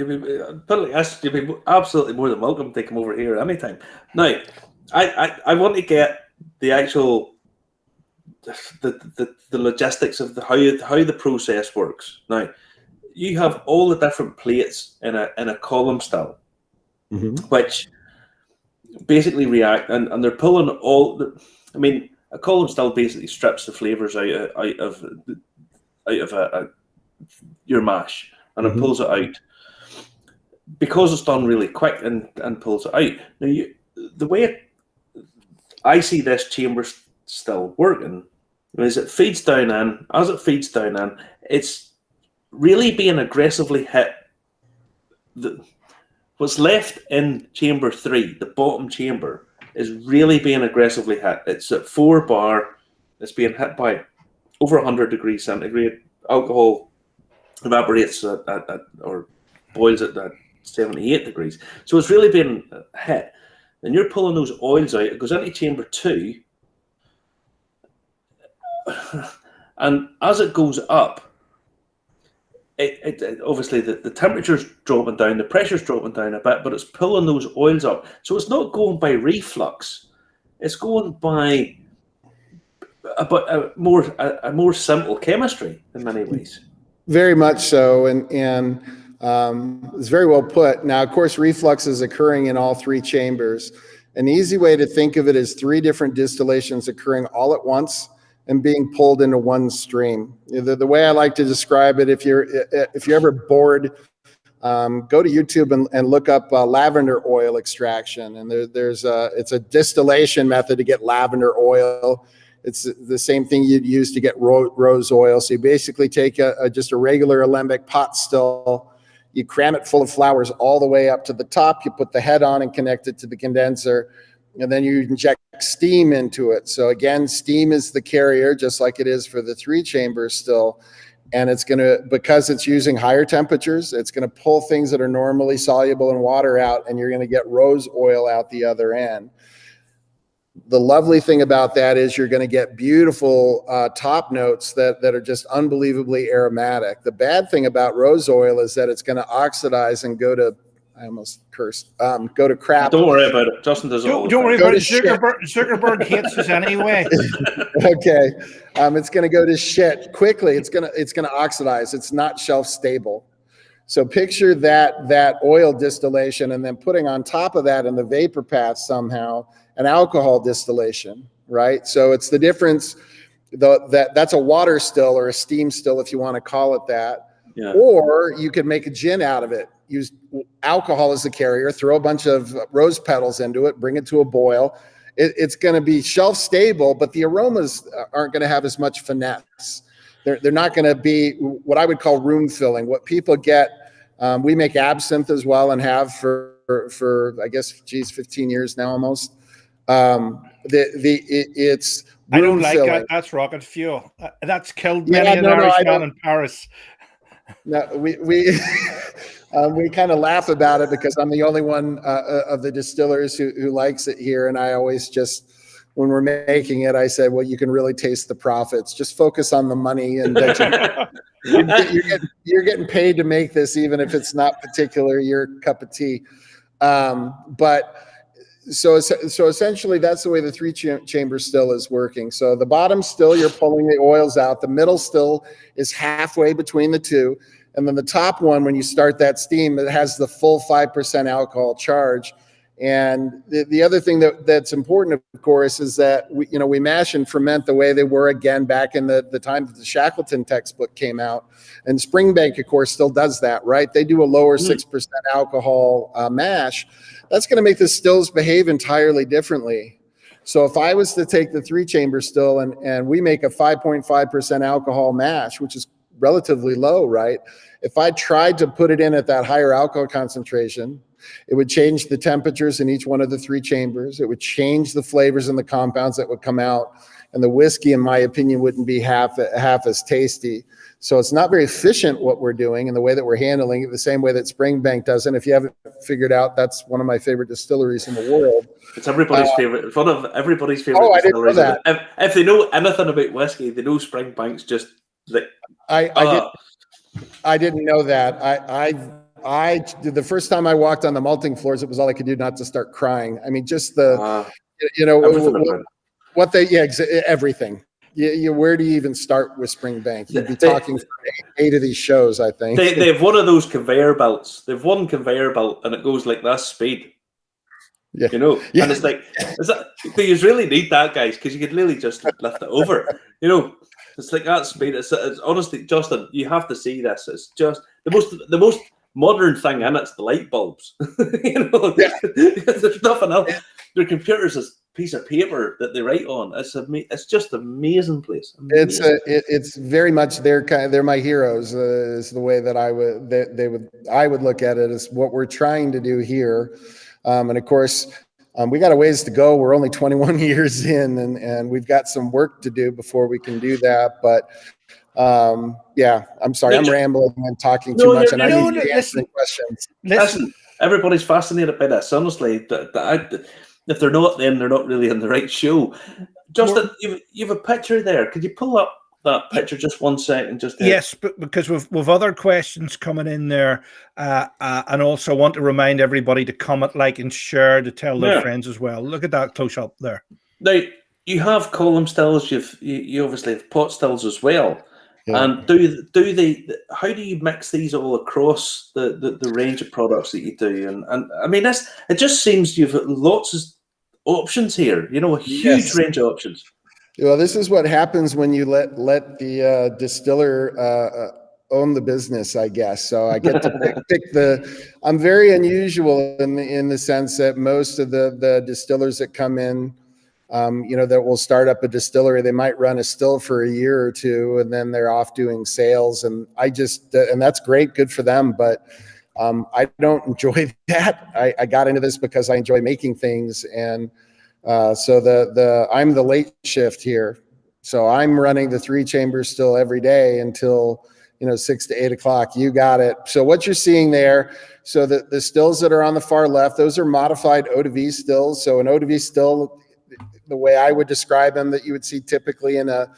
absolutely more than welcome to come over here anytime. Now, I want to get the actual the logistics of how the process works. Now, you have all the different plates in a column still, which basically react, and they're pulling all. I mean, a column still basically strips the flavors out of your mash, and it pulls it out because it's done really quick and pulls it out. Now, the way I see this chamber still working is it feeds down in. As it feeds down in, it's really being aggressively hit. What's left in chamber 3, the bottom chamber, is really being aggressively hit. It's at 4 bar. It's being hit by over 100 degrees centigrade. Alcohol evaporates or boils at 78 degrees. So it's really being hit. And you're pulling those oils out. It goes into chamber 2. And as it goes up, it obviously the temperature's dropping down, the pressure's dropping down a bit, but it's pulling those oils up. So it's not going by reflux. It's going by a more simple chemistry in many ways. Very much so, and it's very well put. Now, of course, reflux is occurring in all 3 chambers. An easy way to think of it is 3 different distillations occurring all at once and being pulled into one stream. The way I like to describe it, if you're ever bored, go to YouTube and look up lavender oil extraction. And it's a distillation method to get lavender oil. It's the same thing you'd use to get rose oil. So you basically take just a regular alembic pot still, you cram it full of flowers all the way up to the top, you put the head on and connect it to the condenser, and then you inject steam into it. So again, steam is the carrier, just like it is for the 3 chambers still. And it's going to, because it's using higher temperatures, it's going to pull things that are normally soluble in water out, and you're going to get rose oil out the other end. The lovely thing about that is you're going to get beautiful top notes that are just unbelievably aromatic. The bad thing about rose oil is that it's going to oxidize and go to, I almost cursed, go to crap. Don't worry about it. Justin does it all. Don't worry about it. Zuckerberg hates us anyway. Okay. It's going to go to shit quickly. It's going to oxidize. It's not shelf stable. So picture that oil distillation, and then putting on top of that in the vapor path somehow an alcohol distillation, right? So it's the difference. That's a water still or a steam still, if you want to call it that. Yeah. Or you could make a gin out of it. Use alcohol as the carrier, throw a bunch of rose petals into it, bring it to a boil. It's going to be shelf stable, but the aromas aren't going to have as much finesse. They're not going to be what I would call room filling. What people get, we make absinthe as well, and have for I guess 15 years now almost. It's I don't like filling. that. That's rocket fuel. That's killed many an Irishman in Paris. No, we kind of laugh about it because I'm the only one of the distillers who likes it here, and I always just, when we're making it, I say, well, you can really taste the profits. Just focus on the money, and you're getting paid to make this, even if it's not particular your cup of tea. So essentially, that's the way the 3 chamber still is working. So the bottom still, you're pulling the oils out. The middle still is halfway between the 2. And then the top one, when you start that steam, it has the full 5% alcohol charge. And the other thing that's important, of course, is that we mash and ferment the way they were again back in the time that the Shackleton textbook came out. And Springbank, of course, still does that, right? They do a lower 6% alcohol mash. That's going to make the stills behave entirely differently. So if I was to take the 3-chamber still and we make a 5.5% alcohol mash, which is relatively low, right? If I tried to put it in at that higher alcohol concentration, it would change the temperatures in each one of the 3 chambers. It would change the flavors and the compounds that would come out. And the whiskey, in my opinion, wouldn't be half as tasty. So it's not very efficient what we're doing and the way that we're handling it, the same way that Springbank does. And if you haven't figured out, that's one of my favorite distilleries in the world. It's everybody's favorite. It's one of everybody's favorite distilleries. I didn't know that. If they know anything about whiskey, they know Springbank's just like. I didn't know that. I did the first time I walked on the malting floors, it was all I could do not to start crying. I mean, just everything. Where do you even start with Springbank? You'd be talking for 8 of these shows, I think. They have one of those conveyor belts. They've one conveyor belt and it goes like this speed. Yeah. And it's like, do you really need that, guys? Because you could really just lift it over. It's like that speed. It's honestly, Justin, you have to see this. It's just the most modern thing in it's the light bulbs. There's nothing else. Their computer's a piece of paper that they write on. It's just an amazing place. Amazing. It's very much they're my heroes. Is the way that I would look at it, is what we're trying to do here. And of course, we got a ways to go. We're only 21 years in, and we've got some work to do before we can do that. But I'm sorry, I'm rambling and talking too much, and I need to answer questions. Listen, everybody's fascinated by this. Honestly, if they're not, then they're not really in the right show. Justin, you have a picture there. Could you pull up that picture just 1 second? Yes, but because we've other questions coming in there, and also want to remind everybody to comment, like, and share, to tell their friends as well. Look at that close up there. Now you have column stills. You obviously have pot stills as well. Yeah. And how do you mix these all across the range of products that you do? And I mean, it just seems you've got lots of options here. A huge range of options. Well, this is what happens when you let the distiller own the business, I guess. So I get to pick I'm very unusual in the sense that most of the distillers that come in, that will start up a distillery, they might run a still for a year or two, and then they're off doing sales. And and that's great, good for them. But I don't enjoy that. I got into this because I enjoy making things. And so I'm the late shift here. So I'm running the 3-chamber still every day until 6 to 8 o'clock. You got it. So what you're seeing there, so the stills that are on the far left, those are modified Odavi stills. So an Odavi still, the way I would describe them, that you would see typically in a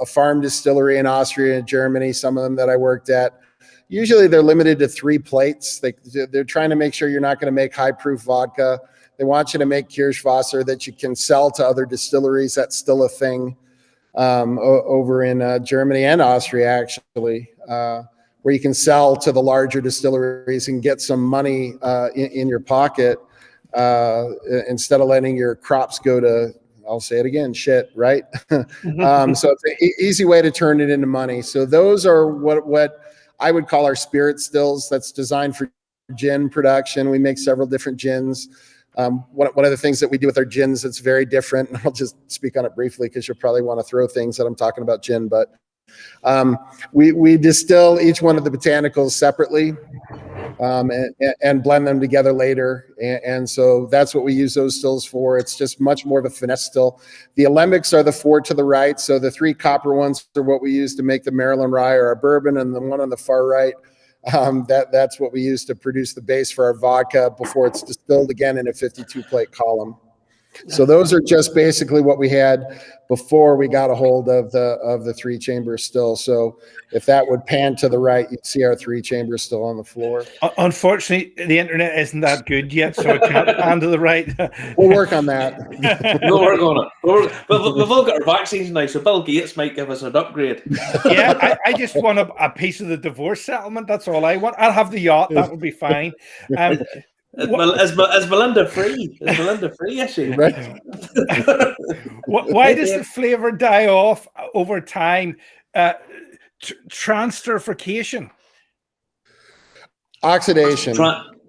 farm distillery in Austria and Germany, some of them that I worked at. Usually they're limited to 3 plates. They're trying to make sure you're not going to make high proof vodka. They want you to make Kirschwasser that you can sell to other distilleries. That's still a thing over in Germany and Austria, actually, where you can sell to the larger distilleries and get some money in your pocket instead of letting your crops go to, I'll say it again, shit, right? So it's an easy way to turn it into money. So those are what I would call our spirit stills. That's designed for gin production. We make several different gins. One of the things that we do with our gins that's very different, and I'll just speak on it briefly because you'll probably want to throw things that I'm talking about gin, but we distill each one of the botanicals separately and blend them together later. And so that's what we use those stills for. It's just much more of a finesse still. The alembics are the 4 to the right. So the 3 copper ones are what we use to make the Maryland rye or our bourbon, and the one on the far right, that's what we use to produce the base for our vodka before it's distilled again in a 52 plate column. So those are just basically what we had before we got a hold of the 3-chamber still. So if that would pan to the right, you'd see our 3-chamber still on the floor. Unfortunately, the internet isn't that good yet, so it can't pan to the right. We'll work on that. We'll work on it. But we've all got our vaccines now, so Bill Gates might give us an upgrade. Yeah, I just want a piece of the divorce settlement. That's all I want. I'll have the yacht. That would be fine. Is Melinda free? Is Melinda free? Is she? Right. Why does the flavor die off over time? Transterification. Oxidation.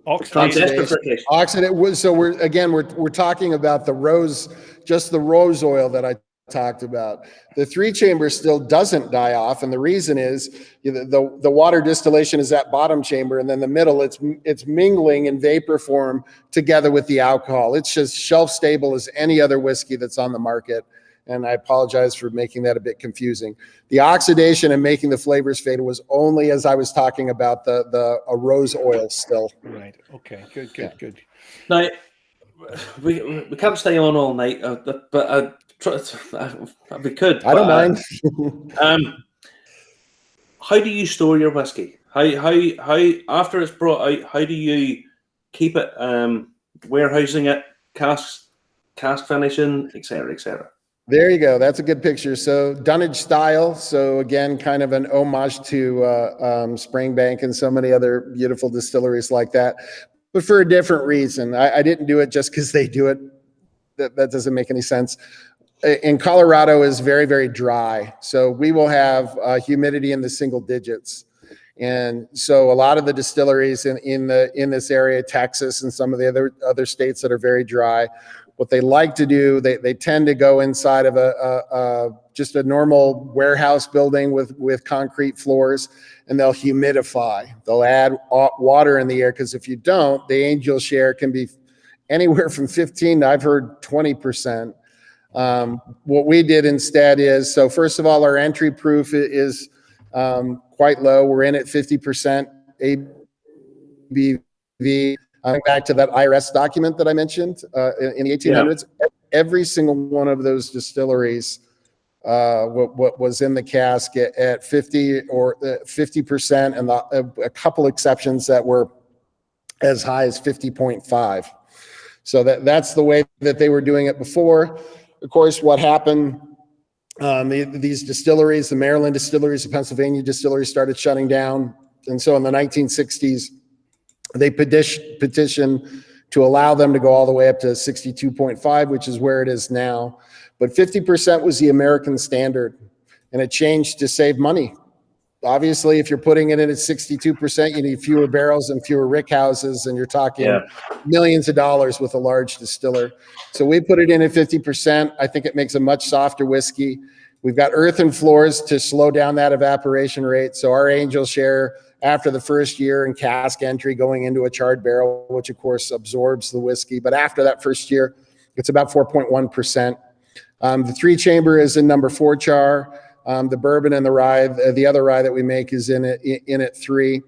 Oxidation. So we're talking about the rose, just the rose oil that I talked about. The 3-chamber still doesn't die off, and the reason is the water distillation is that bottom chamber, and then the middle it's mingling in vapor form together with the alcohol. It's just shelf stable as any other whiskey that's on the market. And I apologize for making that a bit confusing. The oxidation and making the flavors fade was only as I was talking about the rose oil still. Right. Okay. Good. Now, we can't stay on all night, but we could. I don't mind. How do you store your whiskey? How after it's brought out? How do you keep it? Warehousing it, cask finishing, etc., etc. There you go. That's a good picture. So dunnage style. So again, kind of an homage to Springbank and so many other beautiful distilleries like that, but for a different reason. I didn't do it just because they do it. That doesn't make any sense. In Colorado is very, very dry. So we will have humidity in the single digits. And so a lot of the distilleries in this area, Texas and some of the other states that are very dry, what they like to do, they tend to go inside of just a normal warehouse building with concrete floors, and they'll humidify. They'll add water in the air, because if you don't, the angel share can be anywhere from 15 to I've heard 20%. What we did instead is, so first of all, our entry proof is quite low. We're in at 50% ABV. Back to that IRS document that I mentioned in the 1800s, every single one of those distilleries, what was in the cask at 50 or 50%, and a couple exceptions that were as high as 50.5. So that's the way that they were doing it before. Of course, what happened? These distilleries, the Maryland distilleries, the Pennsylvania distilleries, started shutting down, and so in the 1960s. They petitioned to allow them to go all the way up to 62.5, which is where it is now. But 50% was the American standard, and it changed to save money. Obviously, if you're putting it in at 62%, you need fewer barrels and fewer rick houses, and you're talking millions of dollars with a large distiller. So we put it in at 50%. I think it makes a much softer whiskey. We've got earthen floors to slow down that evaporation rate. So our angel share after the first year and cask entry going into a charred barrel, which of course absorbs the whiskey. But after that first year, it's about 4.1%. The 3-chamber is in number 4 char. The bourbon and the rye, the other rye that we make is in at 3.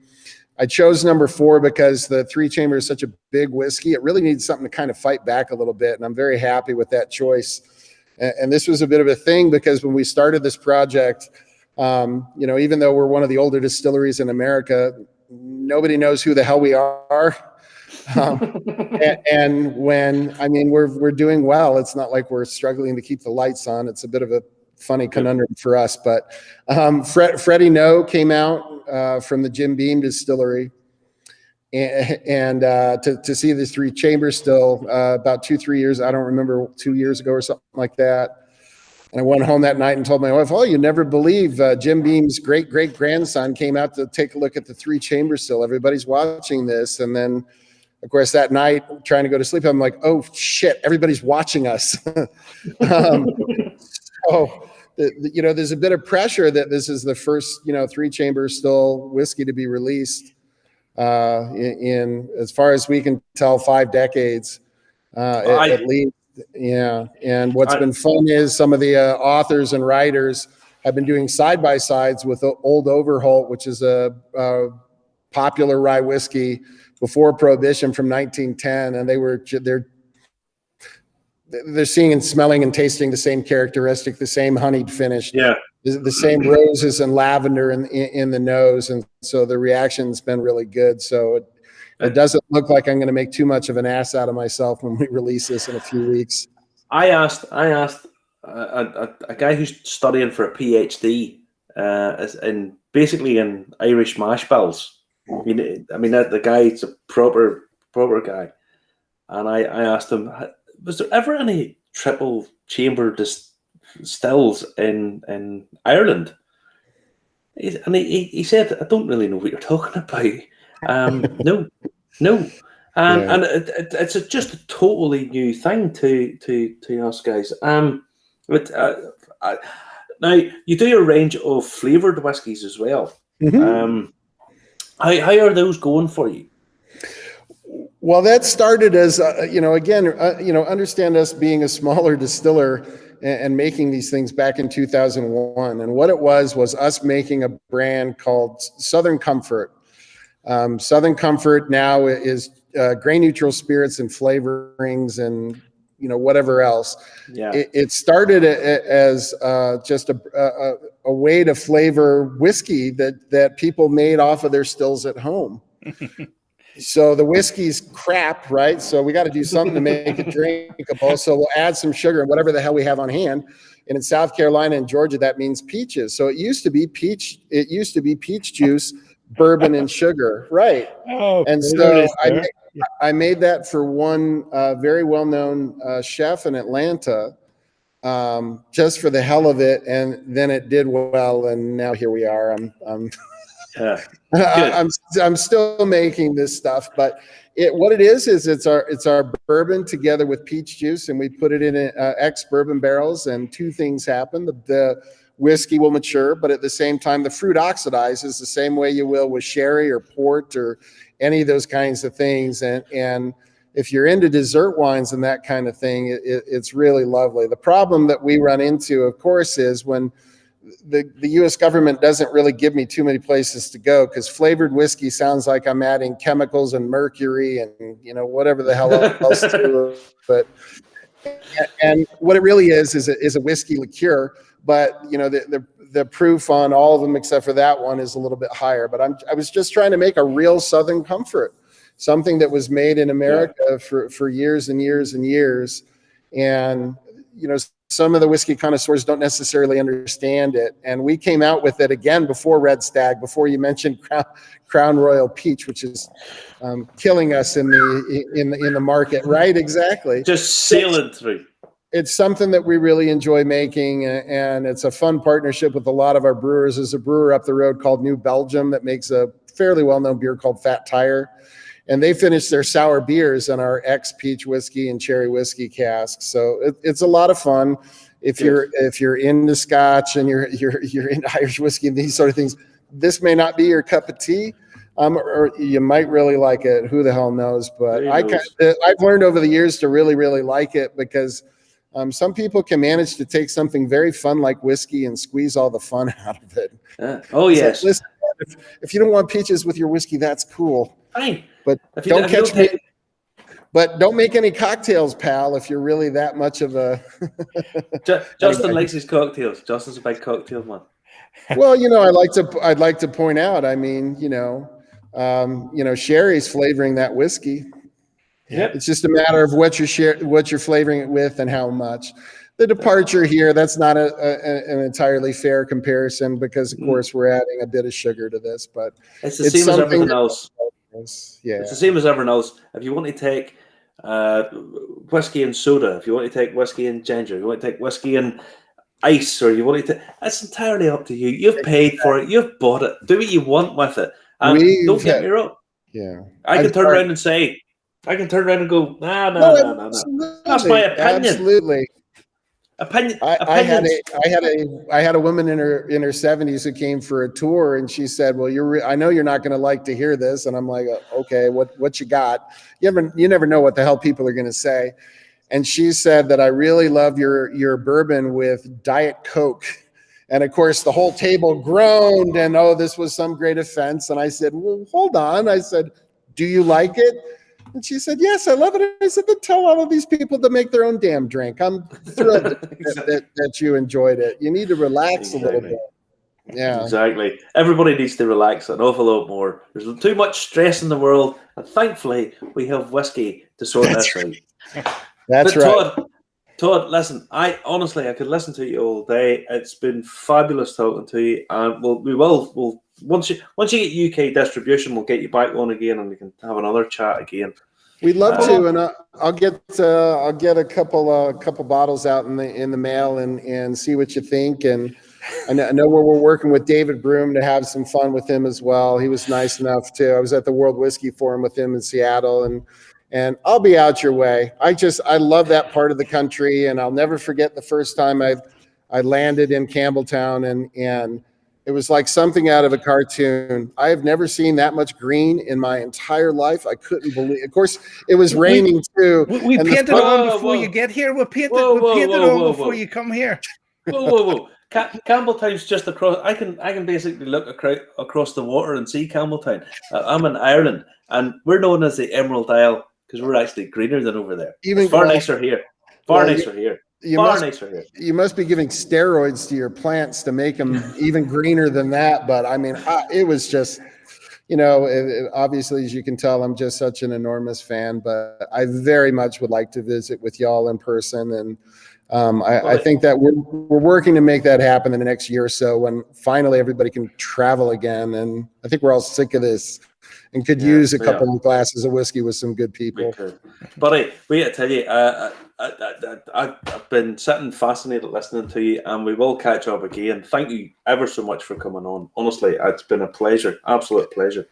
I chose number 4 because the 3-chamber is such a big whiskey. It really needs something to kind of fight back a little bit. And I'm very happy with that choice. And this was a bit of a thing because when we started this project, even though we're one of the older distilleries in America, nobody knows who the hell we are. And we're doing well. It's not like we're struggling to keep the lights on. It's a bit of a funny conundrum for us. But Freddie No came out from the Jim Beam distillery, and to see this 3-chamber still about 2-3 years, I don't remember, 2 years ago or something like that. And I went home that night and told my wife, "Oh, you never believe Jim Beam's great-great-grandson came out to take a look at the 3-chamber still. Everybody's watching this." And then, of course, that night, trying to go to sleep, I'm like, "Oh, shit, everybody's watching us." There's a bit of pressure that this is the first, 3-chamber still whiskey to be released in, as far as we can tell, 5 decades at least. Yeah, and what's been fun is some of the authors and writers have been doing side-by-sides with Old Overholt, which is a popular rye whiskey before Prohibition from 1910, and they're seeing and smelling and tasting the same characteristic, the same honeyed finish, the same roses and lavender in the nose, and so the reaction's been really good. So it doesn't look like I'm going to make too much of an ass out of myself when we release this in a few weeks. I asked a guy who's studying for a PhD basically in Irish mash bills. I mean, the guy's a proper proper guy. And I asked him, was there ever any triple chamber stills in Ireland? He said, I don't really know what you're talking about. No. And it's just a totally new thing to us guys. Now, you do a range of flavoured whiskies as well. Mm-hmm. How are those going for you? Well, that started as, understand us being a smaller distiller and making these things back in 2001. And what it was us making a brand called Southern Comfort. Southern Comfort now is grain neutral spirits and flavorings and, whatever else. Yeah. It started as just a way to flavor whiskey that people made off of their stills at home. So the whiskey's crap, right? So we got to do something to make it drinkable. So we'll add some sugar and whatever the hell we have on hand. And in South Carolina and Georgia, that means peaches. So it used to be peach juice, bourbon, and sugar, right? Oh, and so I made that for one very well-known chef in Atlanta, just for the hell of it. And then it did well, and now here we are. I'm still making this stuff, but what it is it's our bourbon together with peach juice, and we put it in ex-bourbon barrels, and two things happen. The whiskey will mature, but at the same time, the fruit oxidizes the same way you will with sherry or port or any of those kinds of things. And if you're into dessert wines and that kind of thing, it's really lovely. The problem that we run into, of course, is when the U.S. government doesn't really give me too many places to go, because flavored whiskey sounds like I'm adding chemicals and mercury and whatever the hell else to it. But and what it really is a whiskey liqueur. But the proof on all of them except for that one is a little bit higher. But I was just trying to make a real Southern Comfort, something that was made in America for years and years and years. And some of the whiskey connoisseurs don't necessarily understand it. And we came out with it again before Red Stag, before you mentioned Crown Royal Peach, which is killing us in the market. Right, exactly. Just sailing through. It's something that we really enjoy making, and it's a fun partnership with a lot of our brewers. There's a brewer up the road called New Belgium that makes a fairly well-known beer called Fat Tire. And they finish their sour beers in our ex-peach whiskey and cherry whiskey casks. So it's a lot of fun. If you're into Scotch and you're into Irish whiskey and these sort of things, this may not be your cup of tea, or you might really like it. Who the hell knows? But I've learned over the years to really, really like it, because some people can manage to take something very fun like whiskey and squeeze all the fun out of it. Oh yes. So, listen, if you don't want peaches with your whiskey, that's cool. Fine. But don't make any cocktails, pal, if you're really that much of a Justin likes his cocktails. Justin's a big cocktail man. Well, I'd like to point out, I mean, sherry's flavoring that whiskey. Yep. It's just a matter of what you're flavoring it with and how much. The departure here, that's not an entirely fair comparison, because of course we're adding a bit of sugar to this, but it's the same as everything else. Yeah, it's the same as everyone else. If you want to take whiskey and soda, if you want to take whiskey and ginger, if you want to take whiskey and ice, or you want to, that's entirely up to you. You've paid for it. You've bought it. Do what you want with it. And don't get me wrong. Yeah, I can turn around and go, no. That's my opinion. Absolutely. I had a woman in her 70s who came for a tour, and she said, "Well, I know you're not going to like to hear this." And I'm like, "Okay, what you got?" You never know what the hell people are going to say. And she said that, "I really love your bourbon with Diet Coke." And of course, the whole table groaned, and this was some great offense. And I said, "Well, hold on." I said, "Do you like it?" And she said, "Yes, I love it." I said, "Then tell all of these people to make their own damn drink." I'm thrilled that you enjoyed it. You need to relax a little bit. Yeah, exactly. Everybody needs to relax an awful lot more. There's too much stress in the world, and thankfully, we have whiskey to sort this out. That's right. Todd, listen. I could listen to you all day. It's been fabulous talking to you, and we'll once you get UK distribution, we'll get you back on again, and we can have another chat again. We'd love to, and I'll get a couple bottles out in the mail and see what you think. And I know we're working with David Broom to have some fun with him as well. He was nice enough to. I was at the World Whiskey Forum with him in Seattle, and I'll be out your way. I love that part of the country, and I'll never forget the first time I landed in Campbelltown, and it was like something out of a cartoon. I have never seen that much green in my entire life. I couldn't believe. Of course, it was raining too. We painted on before you get here. We painted on before you come here. Whoa! Campbelltown's just across. I can basically look across the water and see Campbelltown. I'm in Ireland, and we're known as the Emerald Isle because we're actually greener than over there. It's far nicer here. Nicer here. You must be giving steroids to your plants to make them even greener than that. But I mean, it was just, obviously, as you can tell, I'm just such an enormous fan. But I very much would like to visit with y'all in person. And I think that we're working to make that happen in the next year or so when finally everybody can travel again. And I think we're all sick of this and could use a couple of glasses of whiskey with some good people. Buddy, wait, I tell you, I've been sitting fascinated listening to you, and we will catch up again. Thank you ever so much for coming on. Honestly, it's been a pleasure, absolute pleasure.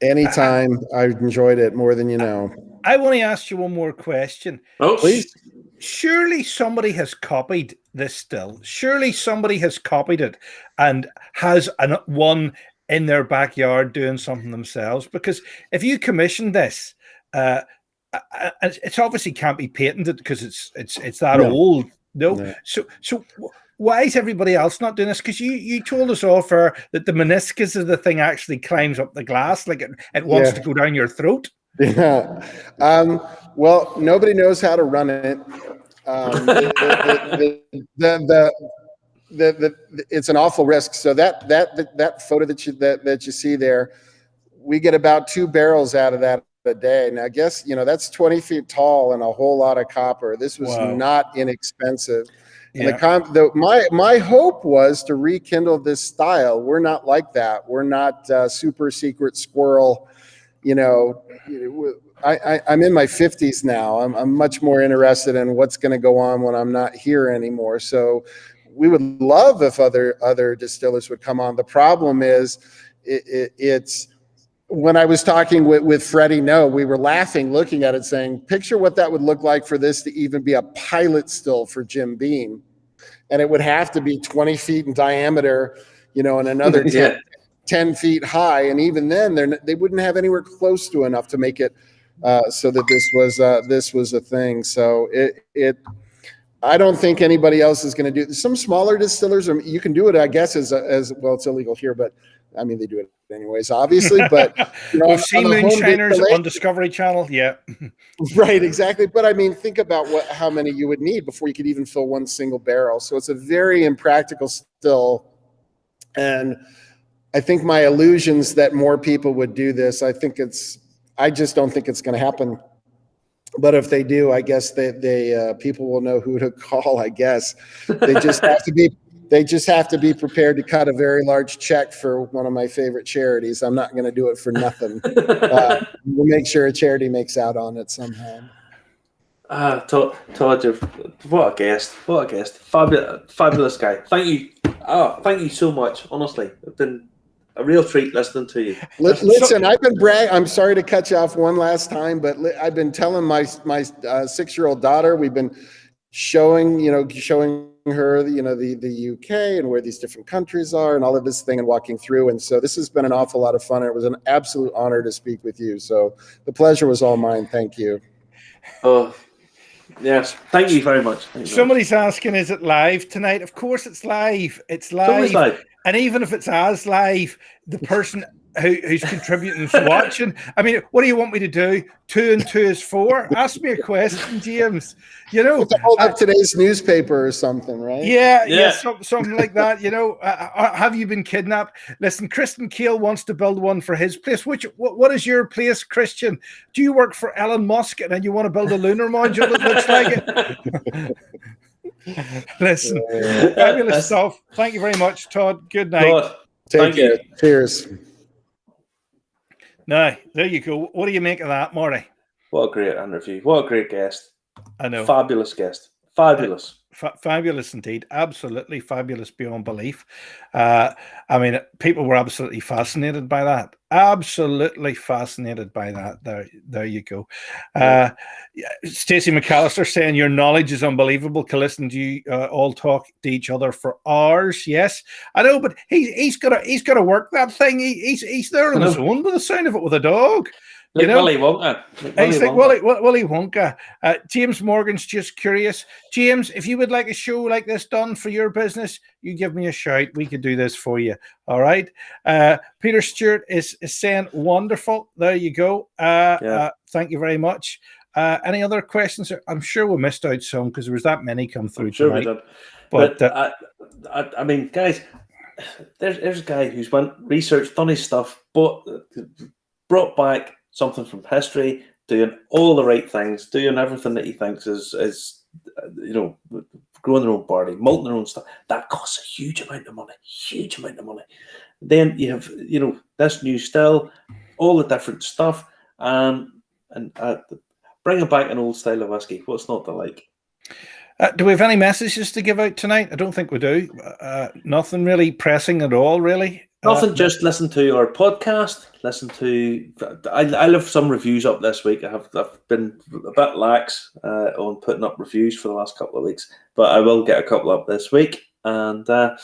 Anytime. I've enjoyed it more than you know. I want to ask you one more question. Oh, please. Surely somebody has copied this still. Surely somebody has copied it and has one in their backyard doing something themselves. Because if you commissioned this, it's obviously can't be patented because it's that old. No. So why is everybody else not doing this? Because you told us all that the meniscus of the thing actually climbs up the glass, like it wants to go down your throat. Yeah. Well, nobody knows how to run it. It's an awful risk. So that photo that you see there, we get about 2 barrels out of that a day. Now, I guess that's 20 feet tall and a whole lot of copper. This was not inexpensive. And my hope was to rekindle this style. We're not like that. We're not super secret squirrel. I'm in my 50s now. I'm much more interested in what's going to go on when I'm not here anymore. So we would love if other distillers would come on. The problem is it's when I was talking with Freddie No, we were laughing, looking at it, saying, picture what that would look like for this to even be a pilot still for Jim Beam. And it would have to be 20 feet in diameter, and another 10 feet high. And even then, they wouldn't have anywhere close to enough to make it so that this was a thing. So I don't think anybody else is going to do. Some smaller distillers, you can do it, I guess, as well. It's illegal here, but I mean, they do it anyways, obviously. But we've seen moonshiners on Discovery Channel, right, exactly. But I mean, think about how many you would need before you could even fill one single barrel. So it's a very impractical still, and I think my illusions that more people would do this, I just don't think it's going to happen. But if they do, I guess they people will know who to call. I guess they just have to be prepared to cut a very large check for one of my favorite charities. I'm not going to do it for nothing. We'll make sure a charity makes out on it somehow. Todd, what a guest! Fabulous guy. Thank you. Thank you so much. Honestly, it's been a real treat listening to you. Listen, I've been I'm sorry to cut you off one last time, but I've been telling my 6-year-old daughter, we've been showing her, the UK and where these different countries are and all of this thing and walking through. And so this has been an awful lot of fun. It was an absolute honor to speak with you. So the pleasure was all mine. Thank you. Oh, yes. Thank you very much. Somebody's asking, is it live tonight? Of course it's live. It's live. And even if it's as live, the person who's contributing is watching. I mean, what do you want me to do? 2 and 2 is 4? Ask me a question, James. To hold up today's newspaper or something, right? Yeah, something like that. Have you been kidnapped? Listen, Christian Kale wants to build one for his place. What is your place, Christian? Do you work for Elon Musk and you want to build a lunar module that looks like it? Listen, fabulous stuff. Thank you very much, Todd. Good night. Todd, take care. Cheers. Now, there you go. What do you make of that, Marty? What a great interview. What a great guest. I know. Fabulous guest. Fabulous. Fabulous indeed. Absolutely fabulous beyond belief. I mean, people were absolutely fascinated by that. Absolutely fascinated by that. There you go. Stacey McAllister saying your knowledge is unbelievable. Can listen to you all talk to each other for hours. Yes, I know, but he's got to work that thing. He's there on his own with the sound of it with a dog. Like Willy Wonka. He's like Willy Wonka. James Morgan's just curious. James, if you would like a show like this done for your business, you give me a shout. We could do this for you. All right. Peter Stewart is saying wonderful. There you go. Thank you very much. Any other questions? I'm sure we missed out some because there was that many come through tonight. We did. But I mean, guys, there's a guy who's went researched, done his stuff, but brought back something from history, doing all the right things, doing everything that he thinks is growing their own barley, malting their own stuff. That costs a huge amount of money. Then you have, this new still, all the different stuff, and bringing back an old style of whiskey. What's not to like? Do we have any messages to give out tonight? I don't think we do. Nothing really pressing at all, really. Nothing, just listen to our podcast. Listen to. I left some reviews up this week. I've been a bit lax on putting up reviews for the last couple of weeks, but I will get a couple up this week, and don't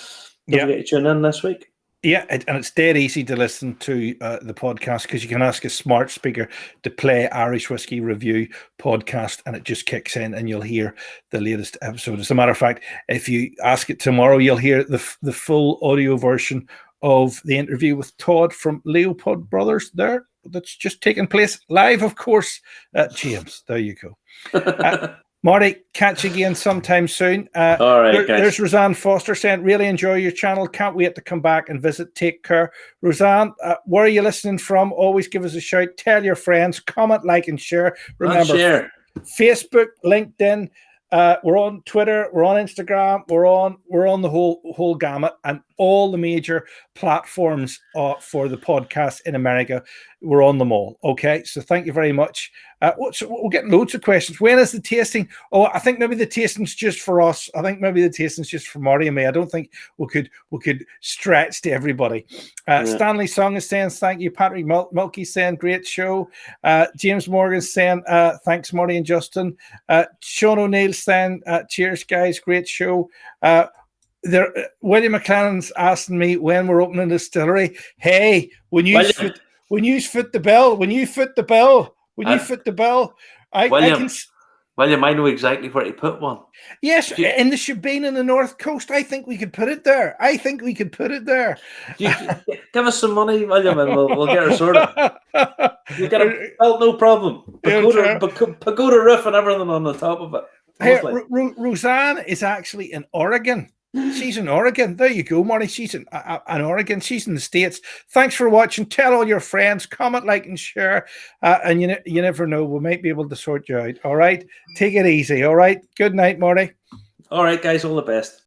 forget to tune in this week. Yeah, and it's dead easy to listen to the podcast because you can ask a smart speaker to play Irish Whiskey Review podcast, and it just kicks in, and you'll hear the latest episode. As a matter of fact, if you ask it tomorrow, you'll hear the full audio version of the interview with Todd from Leopold Brothers there. That's just taking place live, of course. James, there you go. Marty, catch you again sometime soon. All right, guys. There's Roseanne Foster saying, really enjoy your channel. Can't wait to come back and visit. Take care. Roseanne, where are you listening from? Always give us a shout. Tell your friends. Comment, like, and share. Remember, Facebook, LinkedIn. We're on Twitter. We're on Instagram. We're on the whole gamut, and all the major platforms for the podcast in America. We're on them all. Okay, so thank you very much. We'll get loads of questions. When is the tasting? Oh, I think maybe the tasting's just for us. I think maybe the tasting's just for Marty and me. I don't think we could stretch to everybody. Stanley Song is saying thank you. Patrick Mulkey saying great show. James Morgan saying thanks, Marty and Justin. Sean O'Neill saying cheers, guys, great show. William McLennan's asking me when we're opening the distillery. Hey, when you foot the bill, William, I know exactly where to put one. Yes, in the Shebeen in the North Coast. I think we could put it there. Give us some money, William, and we'll get her sorted. You get a belt, no problem. Pagoda roof and everything on the top of it. Hey, Roseanne is actually in Oregon. She's in Oregon. There you go, Marty. She's in Oregon. She's in the States. Thanks for watching. Tell all your friends. Comment, like, and share. And you never know. We might be able to sort you out. All right? Take it easy. All right? Good night, Marty. All right, guys. All the best.